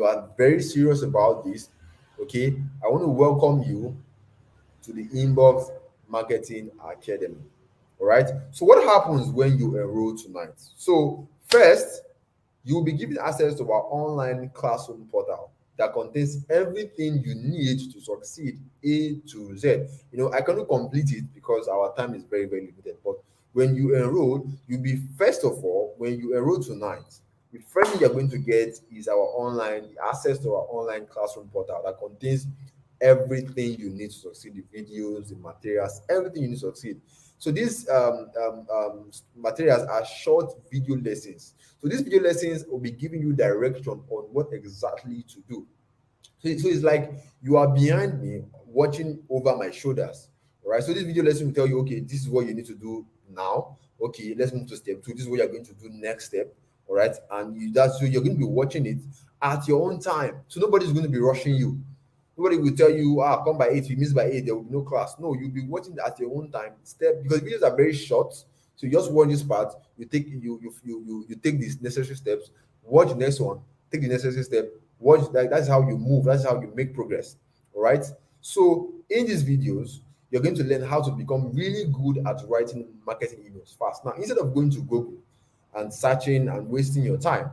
are very serious about this, okay, I want to welcome you to the Inbox Marketing Academy. All right. So what happens when you enroll tonight? So first, you will be given access to our online classroom portal that contains everything you need to succeed A to Z. I cannot complete it because our time is very, very limited. But when you enroll, you'll be, first of all, when you enroll tonight, the first thing you're going to get is access to our online classroom portal that contains everything you need to succeed, the videos, the materials, everything you need to succeed. So these materials are short video lessons. So these video lessons will be giving you direction on what exactly to do. So it's like you are behind me watching over my shoulders. All right. So this video lesson will tell you, okay, this is what you need to do now. Okay, let's move to step two. This is what you're going to do next step. All right. And you're going to be watching it at your own time. So nobody's going to be rushing you. Nobody will tell you, come by 8, if you miss by 8, there will be no class. No, you'll be watching at your own time, step, because videos are very short. So you just watch this part, you take these necessary steps, watch the next one, take the necessary step, watch that. That's how you move, that's how you make progress. All right. So in these videos, you're going to learn how to become really good at writing marketing emails fast. Now, instead of going to Google and searching and wasting your time,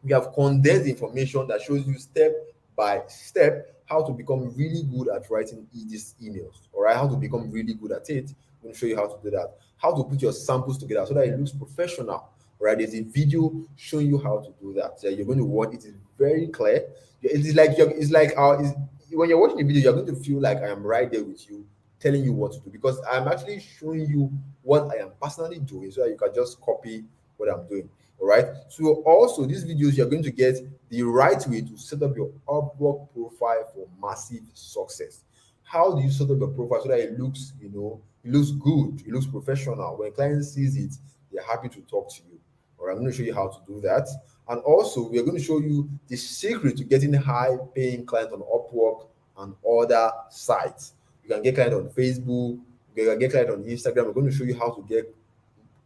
we have condensed information that shows you step by step how to become really good at writing these emails. All right, how to become really good at it. I'm going to show you how to do that. How to put your samples together so that it looks professional. All right, there's a video showing you how to do that. So you're going to watch. It is very clear. When you're watching the video, you're going to feel like I am right there with you, telling you what to do, because I'm actually showing you what I am personally doing, so that you can just copy what I'm doing. All right. So also these videos, you're going to get the right way to set up your Upwork profile for massive success. How do you set up your profile so that it looks, it looks good, it looks professional? When client sees it, they're happy to talk to you. All right, I'm going to show you how to do that. And also, we're going to show you the secret to getting high paying clients on Upwork and other sites. You can get clients on Facebook, you can get clients on Instagram. We're going to show you how to get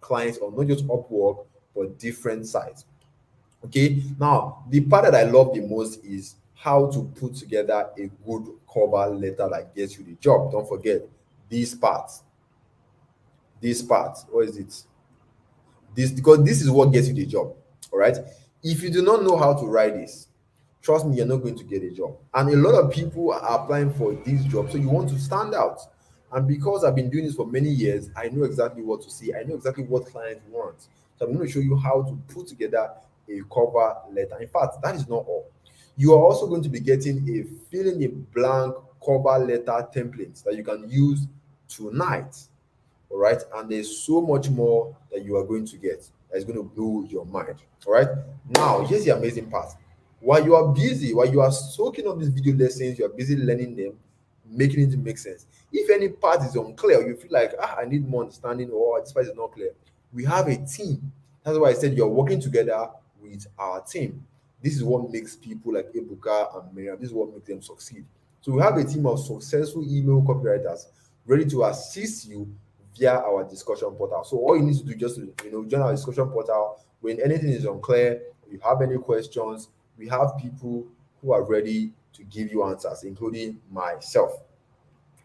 clients on not just Upwork, but different sites. Okay, now the part that I love the most is how to put together a good cover letter that gets you the job. Don't forget these parts. This part, what is it? This, because this is what gets you the job. All right. If you do not know how to write this, trust me, you're not going to get a job. And a lot of people are applying for these jobs, so you want to stand out. And because I've been doing this for many years, I know exactly what to see. I know exactly what clients want. So I'm going to show you how to put together a cover letter. In fact, that is not all. You are also going to be getting a fill in the blank cover letter template that you can use tonight. All right. And there's so much more that you are going to get that's going to blow your mind. All right. Now, here's the amazing part. While you are busy, while you are soaking up these video lessons, you are busy learning them, making it make sense. If any part is unclear, you feel like, I need more understanding, or this part is not clear, we have a team. That's why I said you're working together with our team. This is what makes people like Ebuka and Miriam, this is what makes them succeed. So we have a team of successful email copywriters ready to assist you via our discussion portal. So all you need to do just to join our discussion portal. When anything is unclear, you have any questions, we have people who are ready to give you answers, including myself.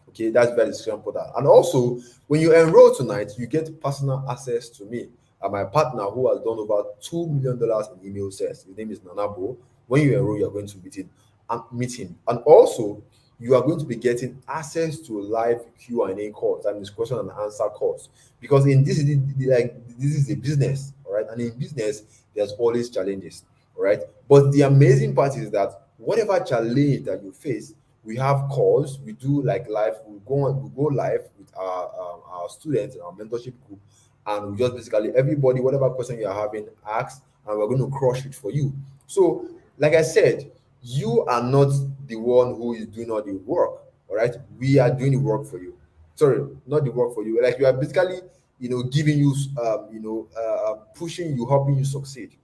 Okay, that's very discussion portal. And also, when you enroll tonight, you get personal access to me and my partner who has done over $2 million in email sales. His name is Nanabo. When you enroll, you're going to meet him. And also, you are going to be getting access to live Q&A calls, that means question and answer calls. Because in this is a business, all right? And in business, there's always challenges, all right? But the amazing part is that whatever challenge that you face, we have calls. We do like live. We go live with our students in our mentorship group, and we just basically everybody, whatever question you are having, ask, and we're going to crush it for you. So, like I said, you are not the one who is doing all the work. All right, we are doing the work for you. Sorry, not the work for you. Like, you are basically, giving you, pushing you, helping you succeed,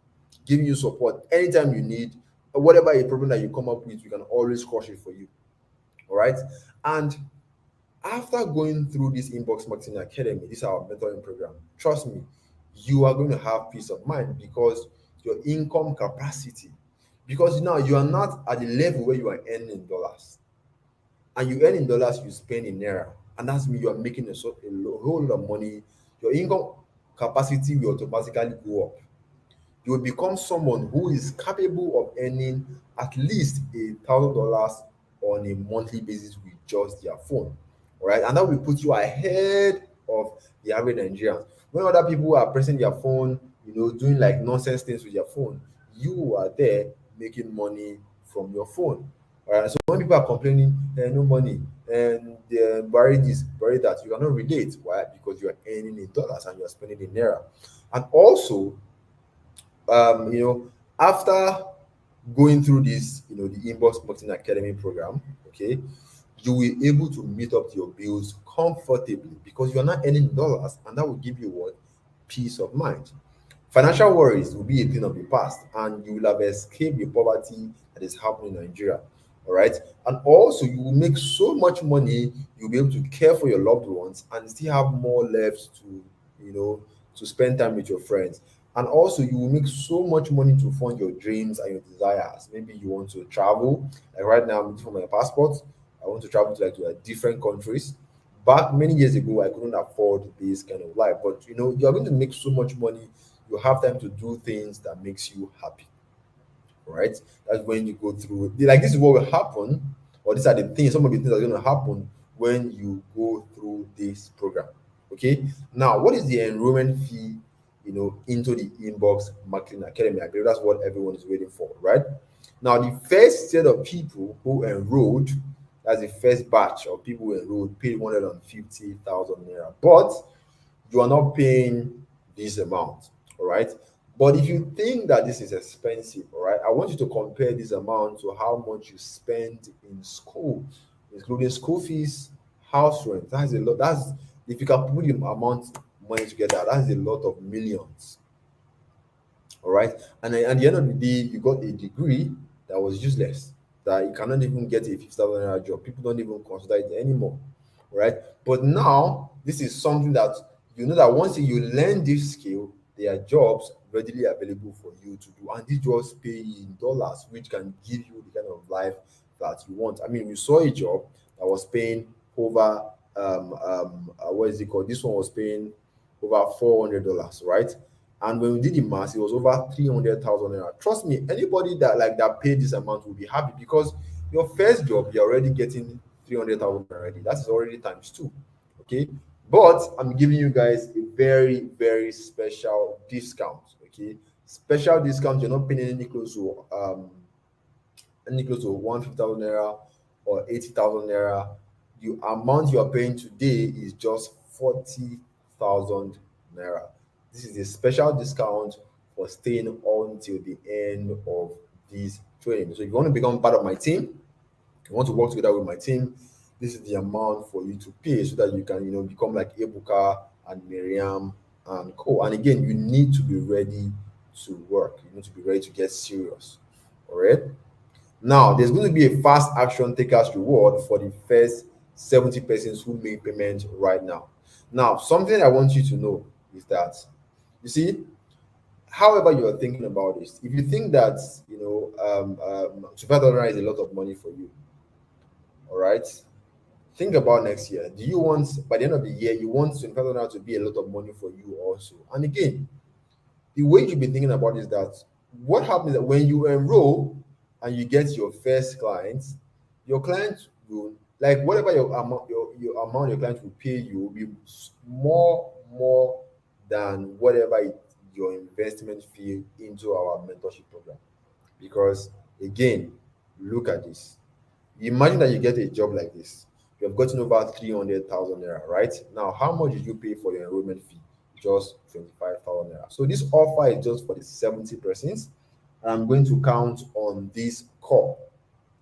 giving you support anytime you need. Whatever a problem that you come up with, we can always crush it for you. All right. And after going through this Inbox Marketing Academy, this is our mentoring program, trust me, you are going to have peace of mind because your income capacity, because now you are not at the level where you are earning in dollars, and you earn in dollars, you spend in naira, and that's mean you are making a whole lot of money. Your income capacity will automatically go up. You will become someone who is capable of earning at least $1,000 on a monthly basis with just their phone. All right, and that will put you ahead of the average Nigerians. When other people are pressing their phone, doing like nonsense things with their phone, you are there making money from your phone. All right, so when people are complaining, no money, and they bury this, bury that, you cannot relate. Why? Because you are earning in dollars and you are spending in naira. And also, after going through this, the Inbox Marketing Academy program, okay, you will be able to meet up to your bills comfortably because you are not earning dollars, and that will give you what? Peace of mind. Financial worries will be a thing of the past, and you will have escaped the poverty that is happening in Nigeria. All right, and also you will make so much money, you'll be able to care for your loved ones and still have more left to you know, to spend time with your friends. And also, you will make so much money to fund your dreams and your desires. Maybe you want to travel. Like right now, I'm looking for my passport. I want to travel to different countries. Back many years ago, I couldn't afford this kind of life. But you're going to make so much money. You have time to do things that makes you happy, right? That's when you go through like this is what will happen, or these are the things, some of the things that are going to happen when you go through this program. Okay. Now, what is the enrollment fee, into the Inbox Marketing Academy? I believe that's what everyone is waiting for, right? Now, the first set of people who enrolled, that's the first batch of people who enrolled, paid 150,000 naira. But you are not paying this amount, all right? But if you think that this is expensive, all right, I want you to compare this amount to how much you spend in school, including school fees, house rent. That's a lot. That's if you can put the amount money together, that's a lot of millions, all right. And then at the end of the day, you got a degree that was useless, that you cannot even get a 50,000 naira job. People don't even consider it anymore, right? But now, this is something that you know that once you learn this skill, there are jobs readily available for you to do. And these jobs pay in dollars, which can give you the kind of life that you want. I mean, we saw a job that was paying over, what is it called? This one was paying over $400, right? And when we did the math, it was over 300,000 naira. Trust me, anybody that paid this amount will be happy because your first job, you're already getting 300,000 already. That is already times two. Okay. But I'm giving you guys a very, very special discount. Okay. Special discount. You're not paying any close to 150,000 naira or 80,000 naira. The amount you are paying today is just 40,000 naira. This is a special discount for staying until the end of this training. So if you want to become part of my team, you want to work together with my team, this is the amount for you to pay so that you can, become like Ebuka and Miriam and co. And again, you need to be ready to work. You need to be ready to get serious. All right. Now, there's going to be a fast action takers reward for the first 70 persons who make payment right now. Now, something I want you to know is that, you see, however you are thinking about this, if you think that, 25,000 is a lot of money for you, all right, think about next year. Do you want, by the end of the year, you want 25,000 to be a lot of money for you also? And again, the way you should be thinking about is that what happens that when you enroll and you get your first client, your client will like whatever your amount your client will pay you will be more than whatever your investment fee into our mentorship program. Because again, look at this. Imagine that you get a job like this. You have gotten over 300,000 naira, right? Now, how much did you pay for your enrollment fee? Just 25,000 naira. So this offer is just for the 70 persons. And I'm going to count on this call.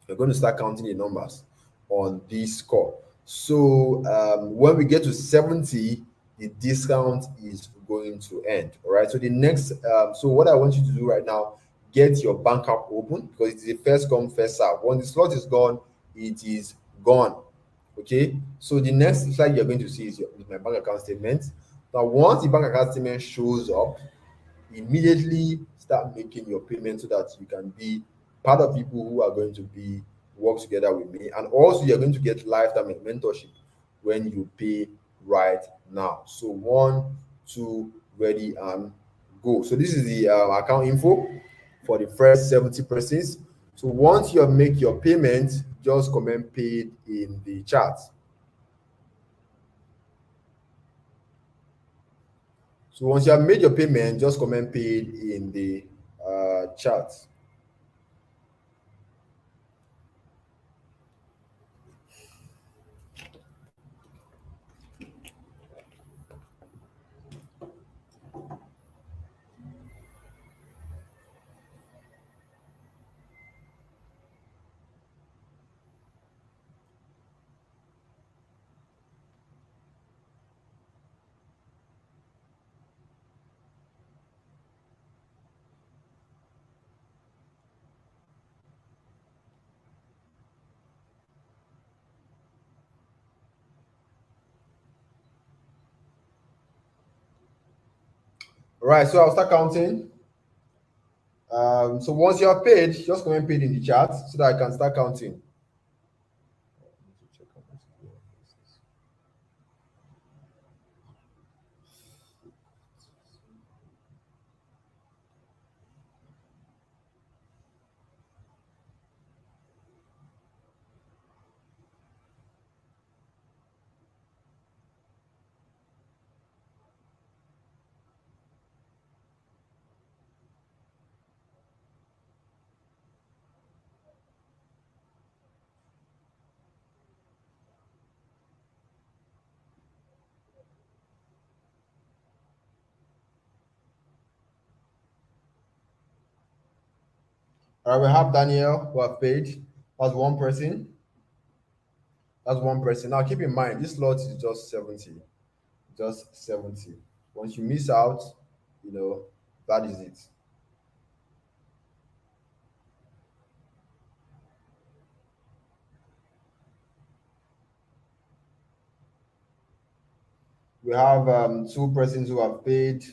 We're going to start counting the numbers on this call. So when we get to 70, the discount is going to end. All right. So the next, so what I want you to do right now, get your bank account open because it is a first come, first serve. When the slot is gone, it is gone. Okay. So the next slide you're going to see is my bank account statement. Now, once the bank account statement shows up, immediately start making your payment so that you can be part of people who are going to be work together with me. And also you're going to get lifetime mentorship when you pay right now. So 1, 2, ready and go. So this is the account info for the first 70 persons. So once you make your payment, just comment paid in the chat. So once you have made your payment, just comment paid in the chat. All right, so I'll start counting. So once you are paid, just comment paid in the chat so that I can start counting. All right, we have Daniel who have paid. That's one person. That's one person. Now keep in mind this slot is just 70. Just 70. Once you miss out, you know, that is it. We have two persons who have paid.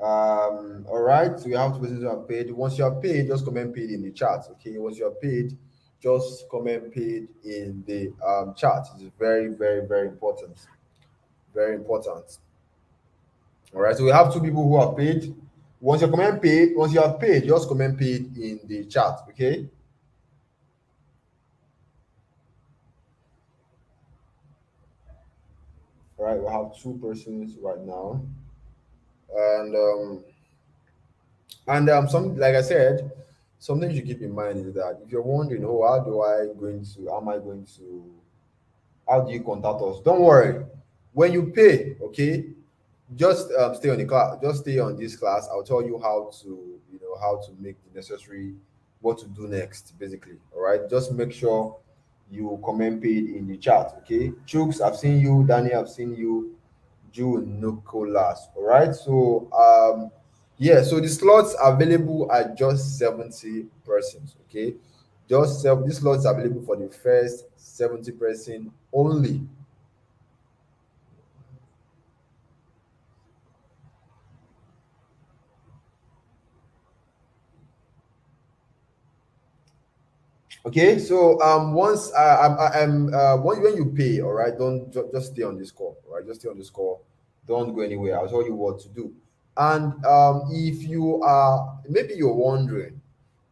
All right, so we have two persons who have paid. Once you are paid, just comment paid in the chat. Okay, once you are paid, just comment paid in the chat. It's very, very, very important. Very important. All right, so we have two people who have paid. Once you have paid, just comment paid in the chat. Okay. All right, we have two persons right now, and some, like I said, something you should keep in mind is that if you're wondering, oh, how am I going to, how do you contact us? Don't worry. When you pay, okay, just stay on the class. Just stay on this class. I'll tell you how to, how to make the necessary, what to do next, basically. All right. Just make sure you comment paid in the chat. Okay. Chooks, I've seen you. Danny, I've seen you. June Nicholas. All right. So yeah, so the slots available are just 70 persons. Okay. These slots are available for the first 70 person only. Okay, so once I'm when you pay, all right, don't just stay on this call, all right, just stay on this call, don't go anywhere. I'll tell you what to do. And if you are, maybe you're wondering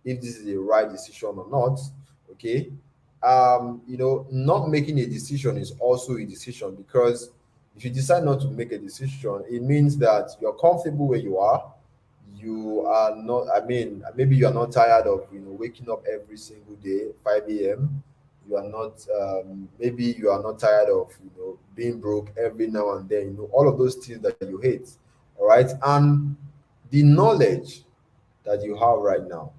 if this is the right decision or not, okay, not making a decision is also a decision, because if you decide not to make a decision, it means that you're comfortable where you are. You are not, I mean, maybe you are not tired of waking up every single day 5 a.m. You are not, maybe you are not tired of being broke every now and then, all of those things that you hate. All right, and the knowledge that you have right now,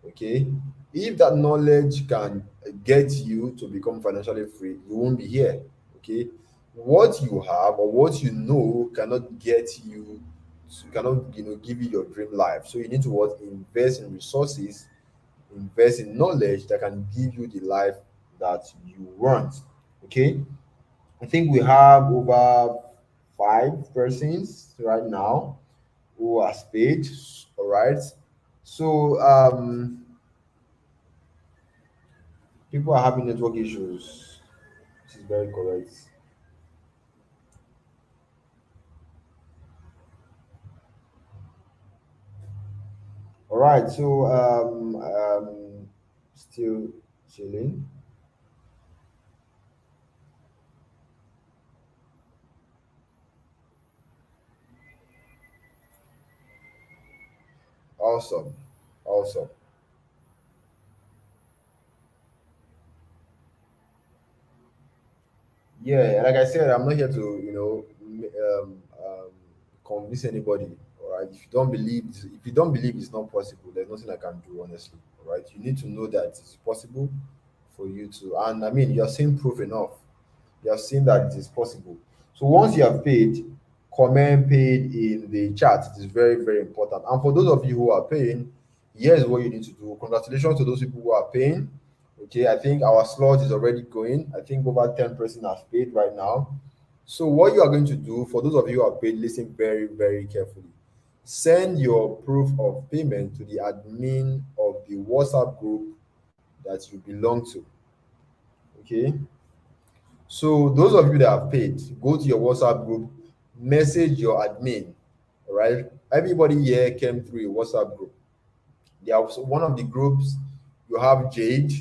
okay, if that knowledge can get you to become financially free, you won't be here. Okay, what you have or what you know cannot get you cannot give you your dream life. So you need to what, invest in resources, invest in knowledge that can give you the life that you want. Okay, I think we have over 5 persons right now who are paid. All right, so people are having network issues. This is very correct. All right, so still chilling. Awesome, awesome. Yeah, like I said, I'm not here to convince anybody. All right, if you don't believe it's not possible, there's nothing I can do, honestly. All right, you need to know that it's possible for you to, and I mean, you're seeing proof enough. You have seen that it is possible. So once you have paid, comment paid in the chat. It is very, very important. And for those of you who are paying, here's what you need to do. Congratulations to those people who are paying. Okay, I think our slot is already going. I think over 10% have paid right now. So what you are going to do, for those of you who have paid, listen very, very carefully. Send your proof of payment to the admin of the WhatsApp group that you belong to. Okay. So those of you that have paid, go to your WhatsApp group, message your admin. All right. Everybody here came through a WhatsApp group. There was one of the groups you have Jade,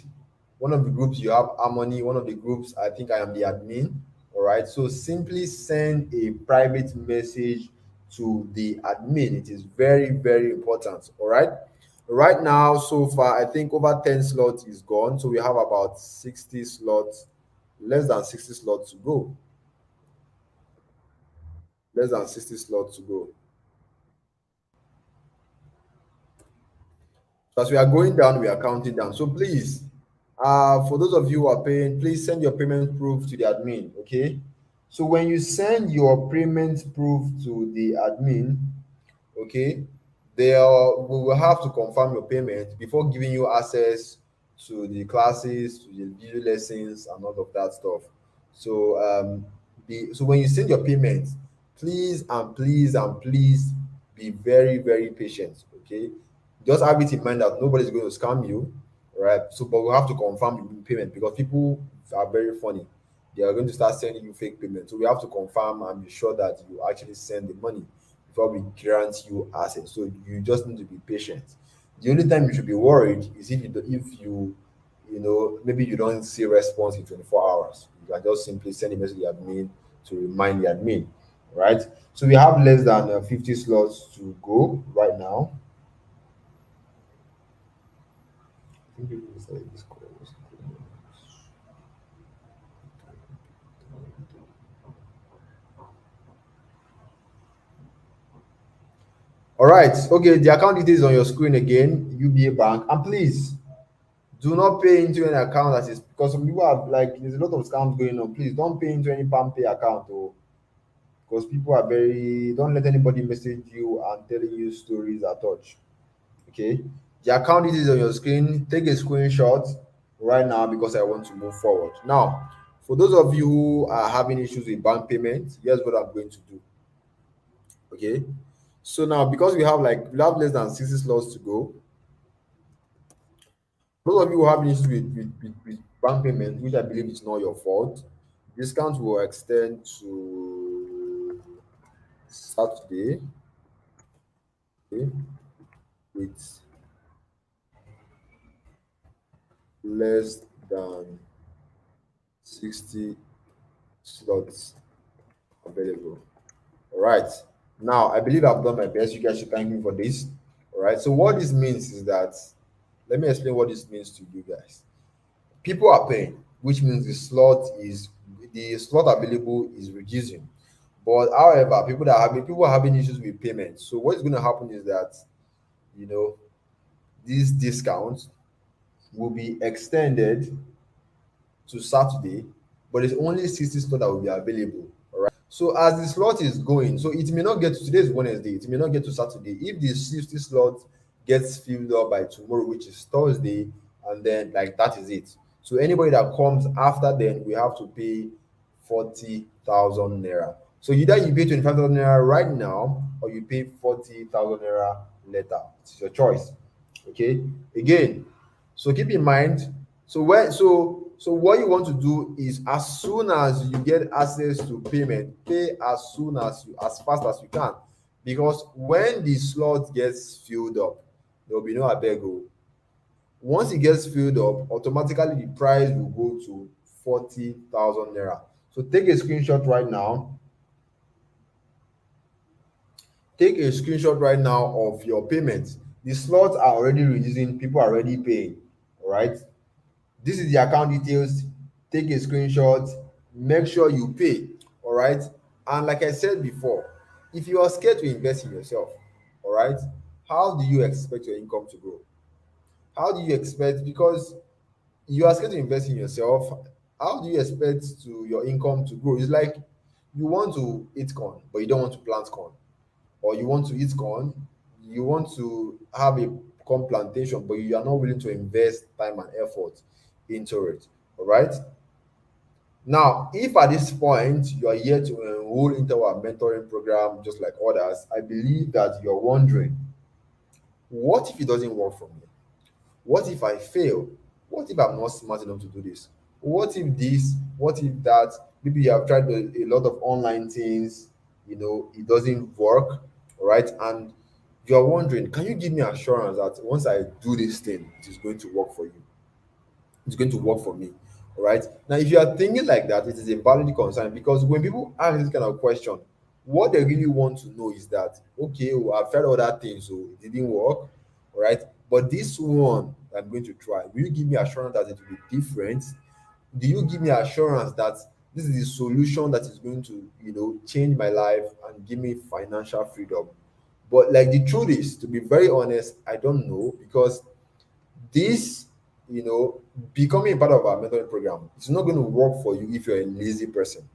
one of the groups you have Harmony, one of the groups I think I am the admin. All right. So simply send a private message to the admin. It is very, very important. All right. Right now, so far, I think over 10 slots is gone. So we have about 60 slots, less than 60 slots to go. Less than 60 slots to go. So as we are going down, we are counting down. So please, for those of you who are paying, please send your payment proof to the admin. Okay. So when you send your payment proof to the admin, okay, we will have to confirm your payment before giving you access to the classes, to the video lessons, and all of that stuff. So so when you send your payment, please and please and please be very, very patient. Okay, just have it in mind that nobody's going to scam you, right? So but we have to confirm the payment because people are very funny. They are going to start sending you fake payment, so we have to confirm and be sure that you actually send the money before we grant you access. So you just need to be patient. The only time you should be worried is if you know, maybe you don't see response in 24 hours. You can just simply send a message to the admin to remind the admin, right? So we have less than 50 slots to go right now. I think people say this call was- All right. Okay. The account details on your screen again. UBA Bank, and please do not pay into an account that is, because some people have, like, there's a lot of scams going on. Please don't pay into any PalmPay account, or because people are very, don't let anybody message you and telling you stories at touch. Okay. The account details on your screen. Take a screenshot right now because I want to move forward. Now, for those of you who are having issues with bank payments, here's what I'm going to do. Okay. So now, because we have less than 60 slots to go, those of you who have issues with bank payment, which I believe is not your fault, discount will extend to Saturday, okay, with less than 60 slots available. All right. Now, I believe I've done my best. You guys should thank me for this. All right. So, what this means is that, let me explain what this means to you guys. People are paying, which means the slot available is reducing. But however, people are having issues with payment. So what's going to happen is that, you know, these discounts will be extended to Saturday, but it's only 60 slots that will be available. All right. So as the slot is going, so it may not get to today's Wednesday, it may not get to Saturday. If the 60 slot gets filled up by tomorrow, which is Thursday, and then like that is it. So anybody that comes after then, we have to pay 40,000 naira. So either you pay 25,000 naira right now, or you pay 40,000 naira later. It's your choice. Okay. Again, so keep in mind. So what you want to do is, as soon as you get access to payment, pay as fast as you can, because when the slot gets filled up, there will be no abego. Once it gets filled up, automatically the price will go to 40,000 naira. So take a screenshot right now. Take a screenshot right now of your payments. The slots are already reducing, people are already paying. All right. This is the account details. Take a screenshot, make sure you pay. All right. And like I said before, if you are scared to invest in yourself, all right, how do you expect your income to grow? How do you expect, because you are scared to invest in yourself, how do you expect to your income to grow? It's like you want to eat corn, but you don't want to plant corn, or you want to eat corn, you want to have a corn plantation, but you are not willing to invest time and effort into it. All right. Now, if at this point you are here to enroll into our mentoring program, just like others, I believe that you're wondering, what if it doesn't work for me? What if I fail? What if I'm not smart enough to do this? What if this? What if that? Maybe you have tried a lot of online things, it doesn't work, all right? And you're wondering, can you give me assurance that once I do this thing, it is going to work for you? It's going to work for me. All right. Now, if you are thinking like that, it is a valid concern, because when people ask this kind of question, what they really want to know is that, okay, well, I've tried other things, so it didn't work. All right. But this one I'm going to try, will you give me assurance that it will be different? Do you give me assurance that this is the solution that is going to, change my life and give me financial freedom? But like, the truth is, to be very honest, I don't know, because this, becoming a part of our mentoring program, it's not going to work for you if you're a lazy person.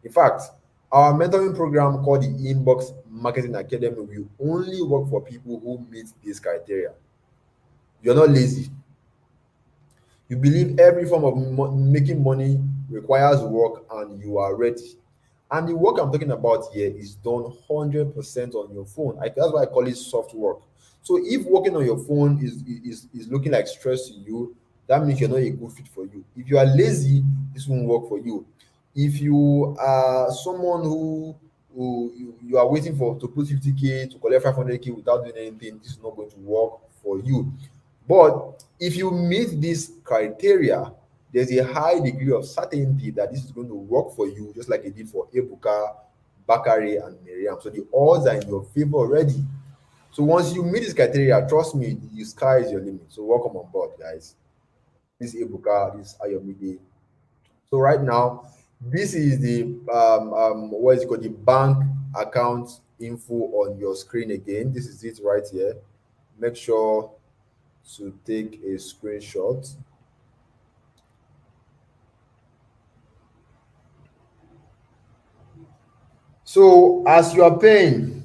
In fact, our mentoring program called the Inbox Marketing Academy will only work for people who meet this criteria. You're not lazy. You believe every form of making money requires work, and you are ready. And the work I'm talking about here is done 100% on your phone. That's why I call it soft work. So if working on your phone is looking like stress to you, that means you're not a good fit for you. If you are lazy, this won't work for you. If you are someone who you are waiting for to put 50K to collect 500K without doing anything, this is not going to work for you. But if you meet this criteria, there's a high degree of certainty that this is going to work for you, just like it did for Ebuka, Bakari, and Miriam. So the odds are in your favor already. So once you meet this criteria, trust me, the sky is your limit. So welcome on board, guys. This is Ebuka, this is Ayomide. So right now, this is the what is it called, the bank account info on your screen again. This is it right here. Make sure to take a screenshot. So as you are paying,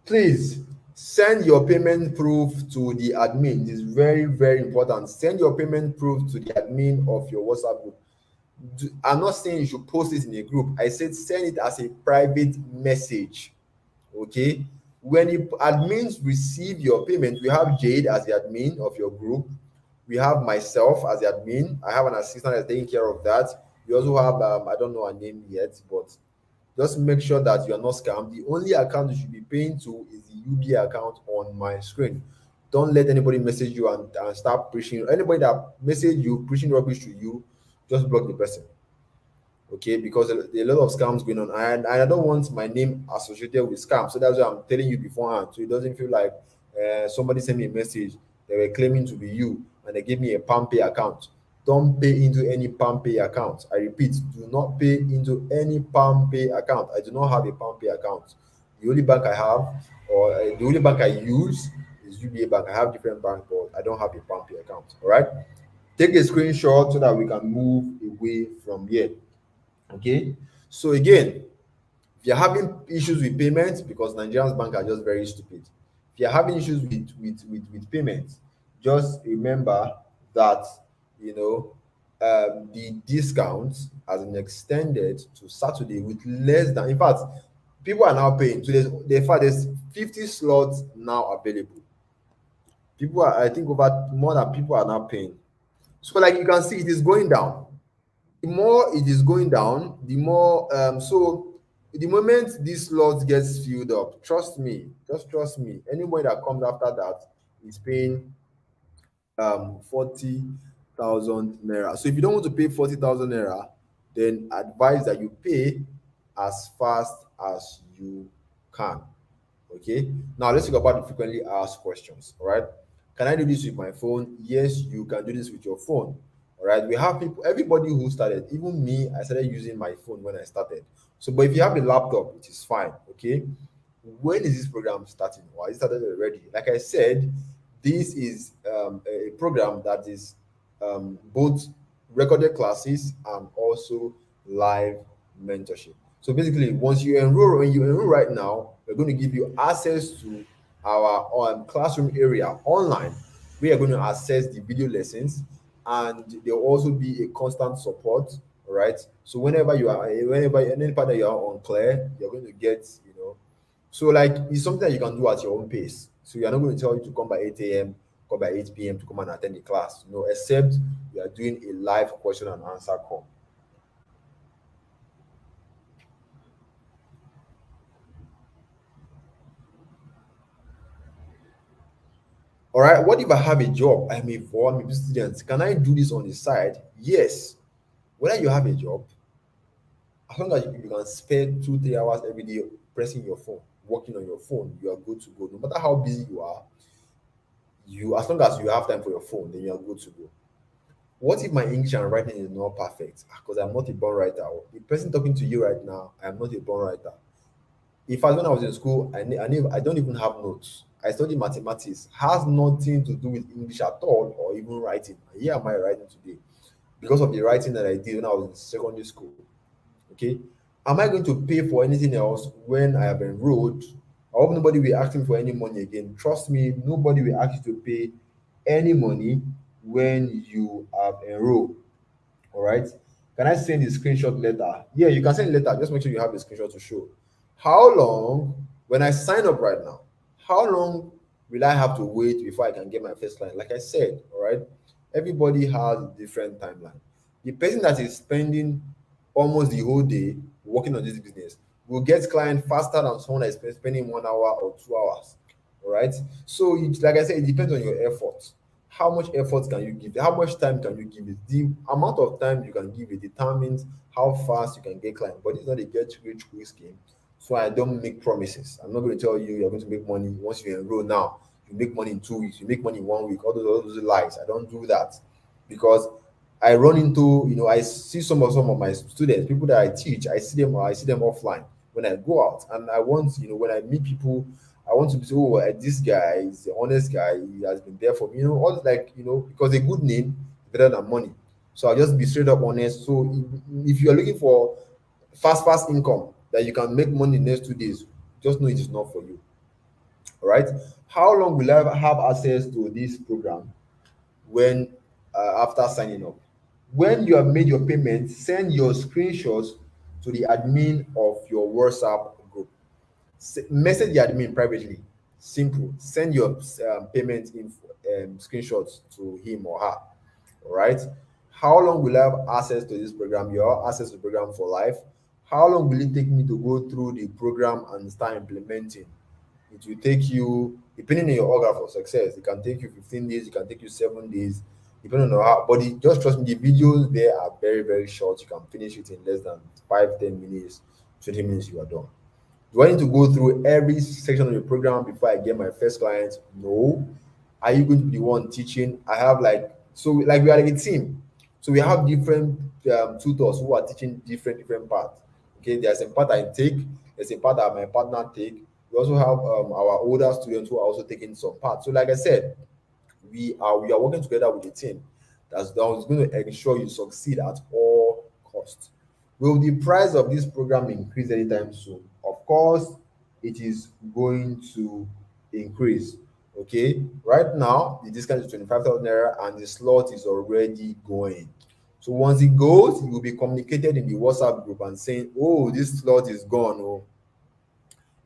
please send your payment proof to the admin. It is very, very important. Send your payment proof to the admin of your WhatsApp group. I'm not saying you should post it in a group. I said send it as a private message. Okay. When the admins receive your payment, we have Jade as the admin of your group. We have myself as the admin. I have an assistant that's taking care of that. We also have I don't know her name yet, but just make sure that you are not scammed. The only account you should be paying to is the UBA account on my screen. Don't let anybody message you and start preaching. Anybody that message you preaching rubbish to you, just block the person. Okay, because there are a lot of scams going on, and I don't want my name associated with scams. So that's why I'm telling you beforehand, so it doesn't feel like somebody sent me a message, they were claiming to be you, and they gave me a PalmPay account. Don't pay into any PalmPay account. I repeat, do not pay into any PalmPay account. I do not have a PalmPay account. The only bank I have, or the only bank I use, is UBA Bank. I have different banks, but I don't have a PalmPay account. All right, take a screenshot so that we can move away from here. Okay, so again, if you're having issues with payments, because Nigerians bank are just very stupid. If you're having issues with payments, just remember that, the discount has been extended to Saturday with less than, in fact, people are now paying. So there's 50 slots now available. People are, I think, over more than people are now paying. So like you can see, it is going down. The more it is going down, the more so the moment this slot gets filled up, trust me, just trust me, anybody that comes after that is paying 40,000 naira. So if you don't want to pay 40,000 naira, then advise that you pay as fast as you can. Okay, now let's talk about the frequently asked questions. All right, can I do this with my phone? Yes, you can do this with your phone. All right, we have people, everybody who started, even me, I started using my phone when I started. So, but if you have a laptop, it is fine. Okay, when is this program starting? Or is it started already? Like I said, this is a program that is both recorded classes and also live mentorship. So basically, when you enroll right now, we're going to give you access to our classroom area online. We are going to access the video lessons. and there will also be a constant support. All right. So whenever any part that you are unclear, you're going to get, so like it's something that you can do at your own pace. So you're not going to tell you to come by 8 a.m., come by 8 p.m. to come and attend the class, except you are doing a live question and answer call. All right. What if I have a job? I'm a student. Can I do this on the side? Yes. Whether you have a job, as long as you can spare 2 3 hours every day pressing your phone, working on your phone, you are good to go. No matter how busy you are, you as long as you have time for your phone, then you are good to go. What if my English and writing is not perfect? Because I'm not a born writer. The person talking to you right now, I am not a born writer. In fact, when I was in school, I don't even have notes. I studied mathematics, has nothing to do with English at all, or even writing. And here am I writing today because of the writing that I did when I was in secondary school. Okay, am I going to pay for anything else when I have enrolled? I hope nobody will ask me for any money again. Trust me, nobody will ask you to pay any money when you have enrolled. All right. Can I send a screenshot later? Yeah, you can send later. Just make sure you have a screenshot to show. How long, when I sign up right now, how long will I have to wait before I can get my first client? Like I said, all right, everybody has a different timeline. The person that is spending almost the whole day working on this business will get client faster than someone that is spending 1 hour or 2 hours. All right. So, like I said, it depends on your effort. How much effort can you give? How much time can you give it? The amount of time you can give it determines how fast you can get client. But it's not a get rich quick scheme. So I don't make promises. I'm not going to tell you you're going to make money once you enroll now. You make money in 2 weeks. You make money in 1 week. All those lies. I don't do that because I run into, I see some of my students, people that I teach. I see them offline when I go out, and I want, when I meet people, I want to be, oh, this guy is the honest guy. He has been there for me. All like, because a good name is better than money. So I'll just be straight up honest. So if you're looking for fast income that you can make money in the next 2 days, just know it is not for you. All right. How long will I have access to this program when after signing up? When you have made your payment, send your screenshots to the admin of your WhatsApp group. Message the admin privately. Simple. Send your payment info, screenshots to him or her. All right. How long will I have access to this program? You have access to the program for life. How long will it take me to go through the program and start implementing? It will take you, depending on your order for success, it can take you 15 days, it can take you 7 days, depending on how. But just trust me, the videos there are very, very short. You can finish it in less than 5 10 minutes, 20 minutes, you are done. Do I need to go through every section of the program before I get my first client? No. Are you going to be the one teaching? I have like we are like a team. So we have different tutors who are teaching different parts. Okay, there's a part I take, there's a part that my partner take. We also have our older students who are also taking some part. So like I said, we are working together with a team that is going to ensure you succeed at all costs. Will the price of this program increase anytime soon? Of course, it is going to increase. Okay, right now the discount is 25,000 naira and the slot is already going. So once it goes, it will be communicated in the WhatsApp group and saying, "Oh, this slot is gone. Oh,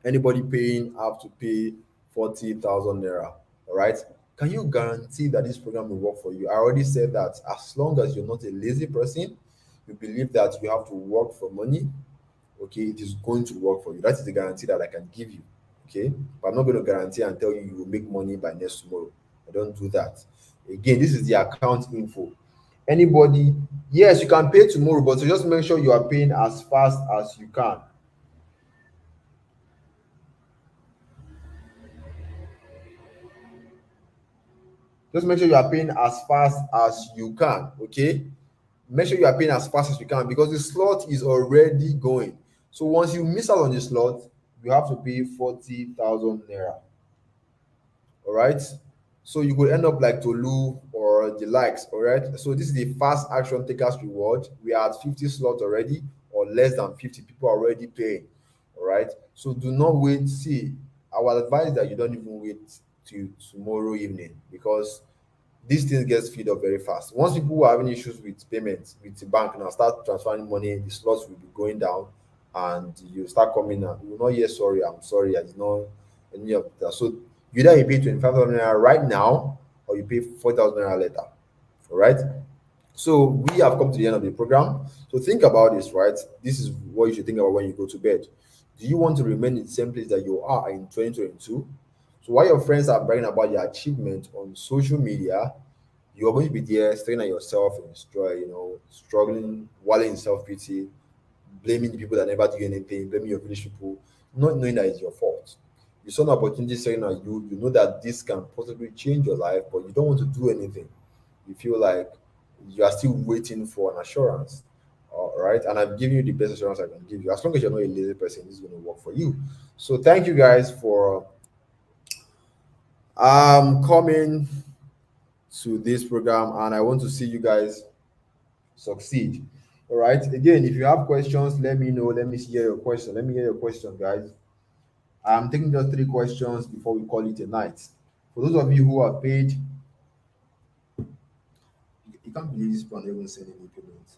anybody paying have to pay 40,000 naira." All right. Can you guarantee that this program will work for you? I already said that as long as you're not a lazy person, you believe that you have to work for money, okay, it is going to work for you. That is the guarantee that I can give you. Okay. But I'm not going to guarantee and tell you you will make money by next tomorrow. I don't do that. Again, this is the account info. Anybody, yes, you can pay tomorrow, but just make sure you are paying as fast as you can. Just make sure you are paying as fast as you can. Okay. Make sure you are paying as fast as you can because the slot is already going. So once you miss out on the slot, you have to pay 40,000 naira. All right. So you could end up like Tolu or the likes. All right. So this is the fast action takers reward. We are at 50 slots already, or less than 50 people are already paying. All right. So do not wait. See, our advice is that you don't even wait till tomorrow evening because these things get speed up very fast. Once people who are having issues with payments with the bank now start transferring money, the slots will be going down, and you start coming and you will not hear sorry, I'm sorry, I did not any of that. So you either you pay 25,000 naira right now or you pay 4,000 naira later. All right. So we have come to the end of the program. So think about this, right? This is what you should think about when you go to bed. Do you want to remain in the same place that you are in 2022? So while your friends are bragging about your achievement on social media, you're going to be there staring at yourself and struggling, wallowing in self-pity, blaming the people that never do anything, blaming your village people, not knowing that it's your fault. You saw an opportunity staring at you, you know that this can possibly change your life, but you don't want to do anything. You feel like you are still waiting for an assurance. All right. And I've given you the best assurance I can give you. As long as you're not a lazy person, this is going to work for you. So thank you guys for coming to this program, and I want to see you guys succeed. All right. Again, if you have questions, let me know. Let me hear your question. Let me hear your question, guys. I'm taking just three questions before we call it a night. For those of you who are paid, you can't believe this one even sending me payments.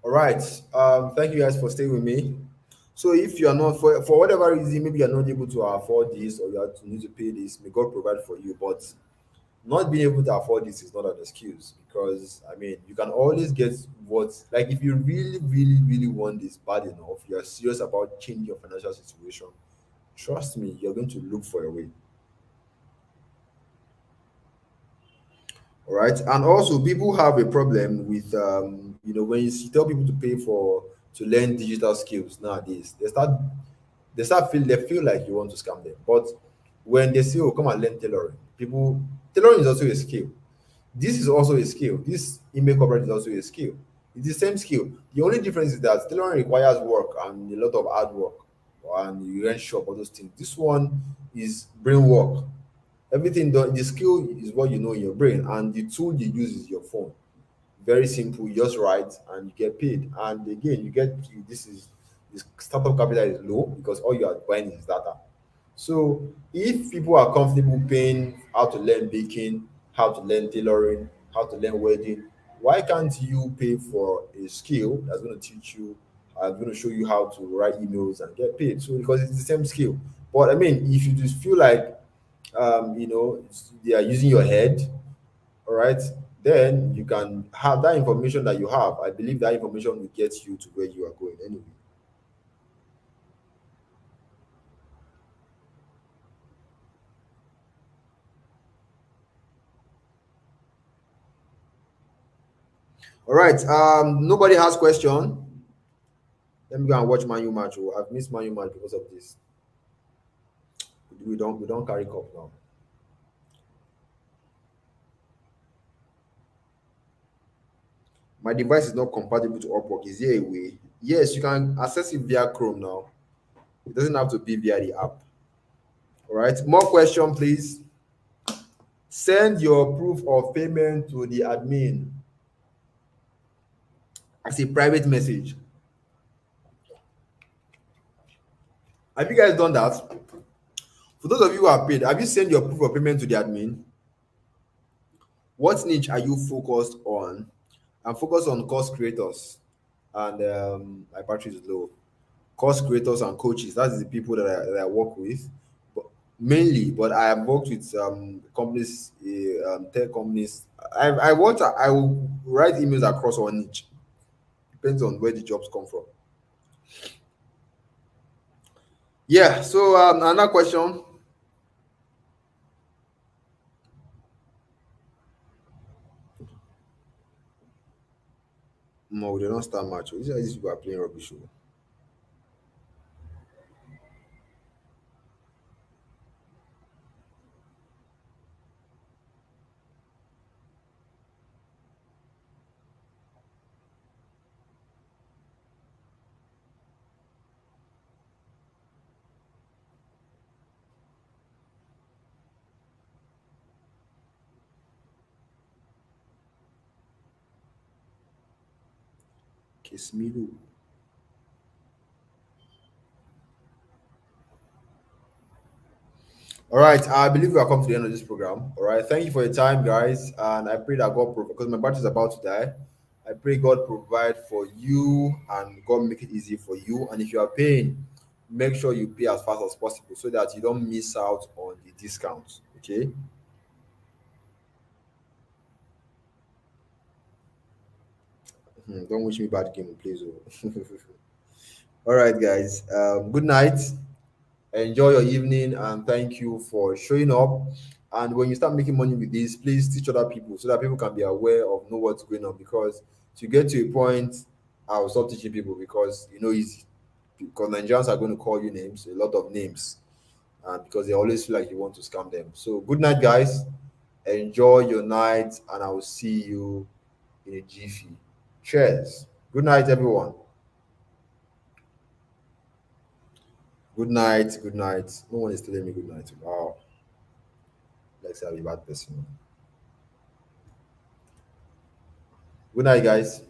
All right. Thank you guys for staying with me. So if you are not for whatever reason, maybe you're not able to afford this or you have to need to pay this, may God provide for you. But not being able to afford this is not an excuse, because I mean you can always get what, like, if you really, really, really want this bad enough, you're serious about changing your financial situation, trust me, you're going to look for a way. All right. And also people have a problem with when you tell people to pay for to learn digital skills nowadays, they feel like you want to scam them. But when they say, oh, come and learn tailoring, people, tailoring is also a skill. This is also a skill. This email coverage is also a skill. It's the same skill. The only difference is that tailoring requires work and a lot of hard work, and you rent shop, all those things. This one is brain work. Everything done, the skill is what you know in your brain, and the tool you use is your phone. Very simple. You just write and you get paid. And again, this startup capital is low because all you are buying is data. So if people are comfortable paying how to learn baking, how to learn tailoring, how to learn welding, why can't you pay for a skill that's going to teach you, going to show you how to write emails and get paid? So because it's the same skill. But I mean, if you just feel like they are using your head, all right, then you can have that information that you have. I believe that information will get you to where you are going anyway. All right. Nobody has question. Let me go and watch Man U match. Oh, I've missed Man U match because of this. We don't carry cup now. My device is not compatible to Upwork. Is there a way? Yes, you can access it via Chrome now. It doesn't have to be via the app. All right. More question, please. Send your proof of payment to the admin as a private message. Have you guys done that? For those of you who are paid, have you sent your proof of payment to the admin? What niche are you focused on? I'm focused on course creators, and my battery is low. Course creators and coaches. That is the people that I work with, but mainly. But I have worked with companies, tech companies. I will write emails across all niche. Depends on where the jobs come from. Yeah. So another question. No, they don't start much. These people are playing rubbish. Oh. Kiss me, do. All right, I believe we are come to the end of this program. All right, thank you for your time, guys, and I pray that God, because my battery is about to die, I pray God provide for you and God make it easy for you. And if you are paying, make sure you pay as fast as possible so that you don't miss out on the discounts. Okay. Don't wish me bad game, please. Oh. All right, guys. Good night. Enjoy your evening and thank you for showing up. And when you start making money with this, please teach other people so that people can be aware of know what's going on. Because to get to a point, I'll stop teaching people because easy. Because Nigerians are going to call you names, a lot of names, and because they always feel like you want to scam them. So good night, guys. Enjoy your night, and I will see you in a jiffy. Cheers. Good night, everyone. Good night. Good night. No one is telling me good night. Wow. Like say I'm a bad person. Good night, guys.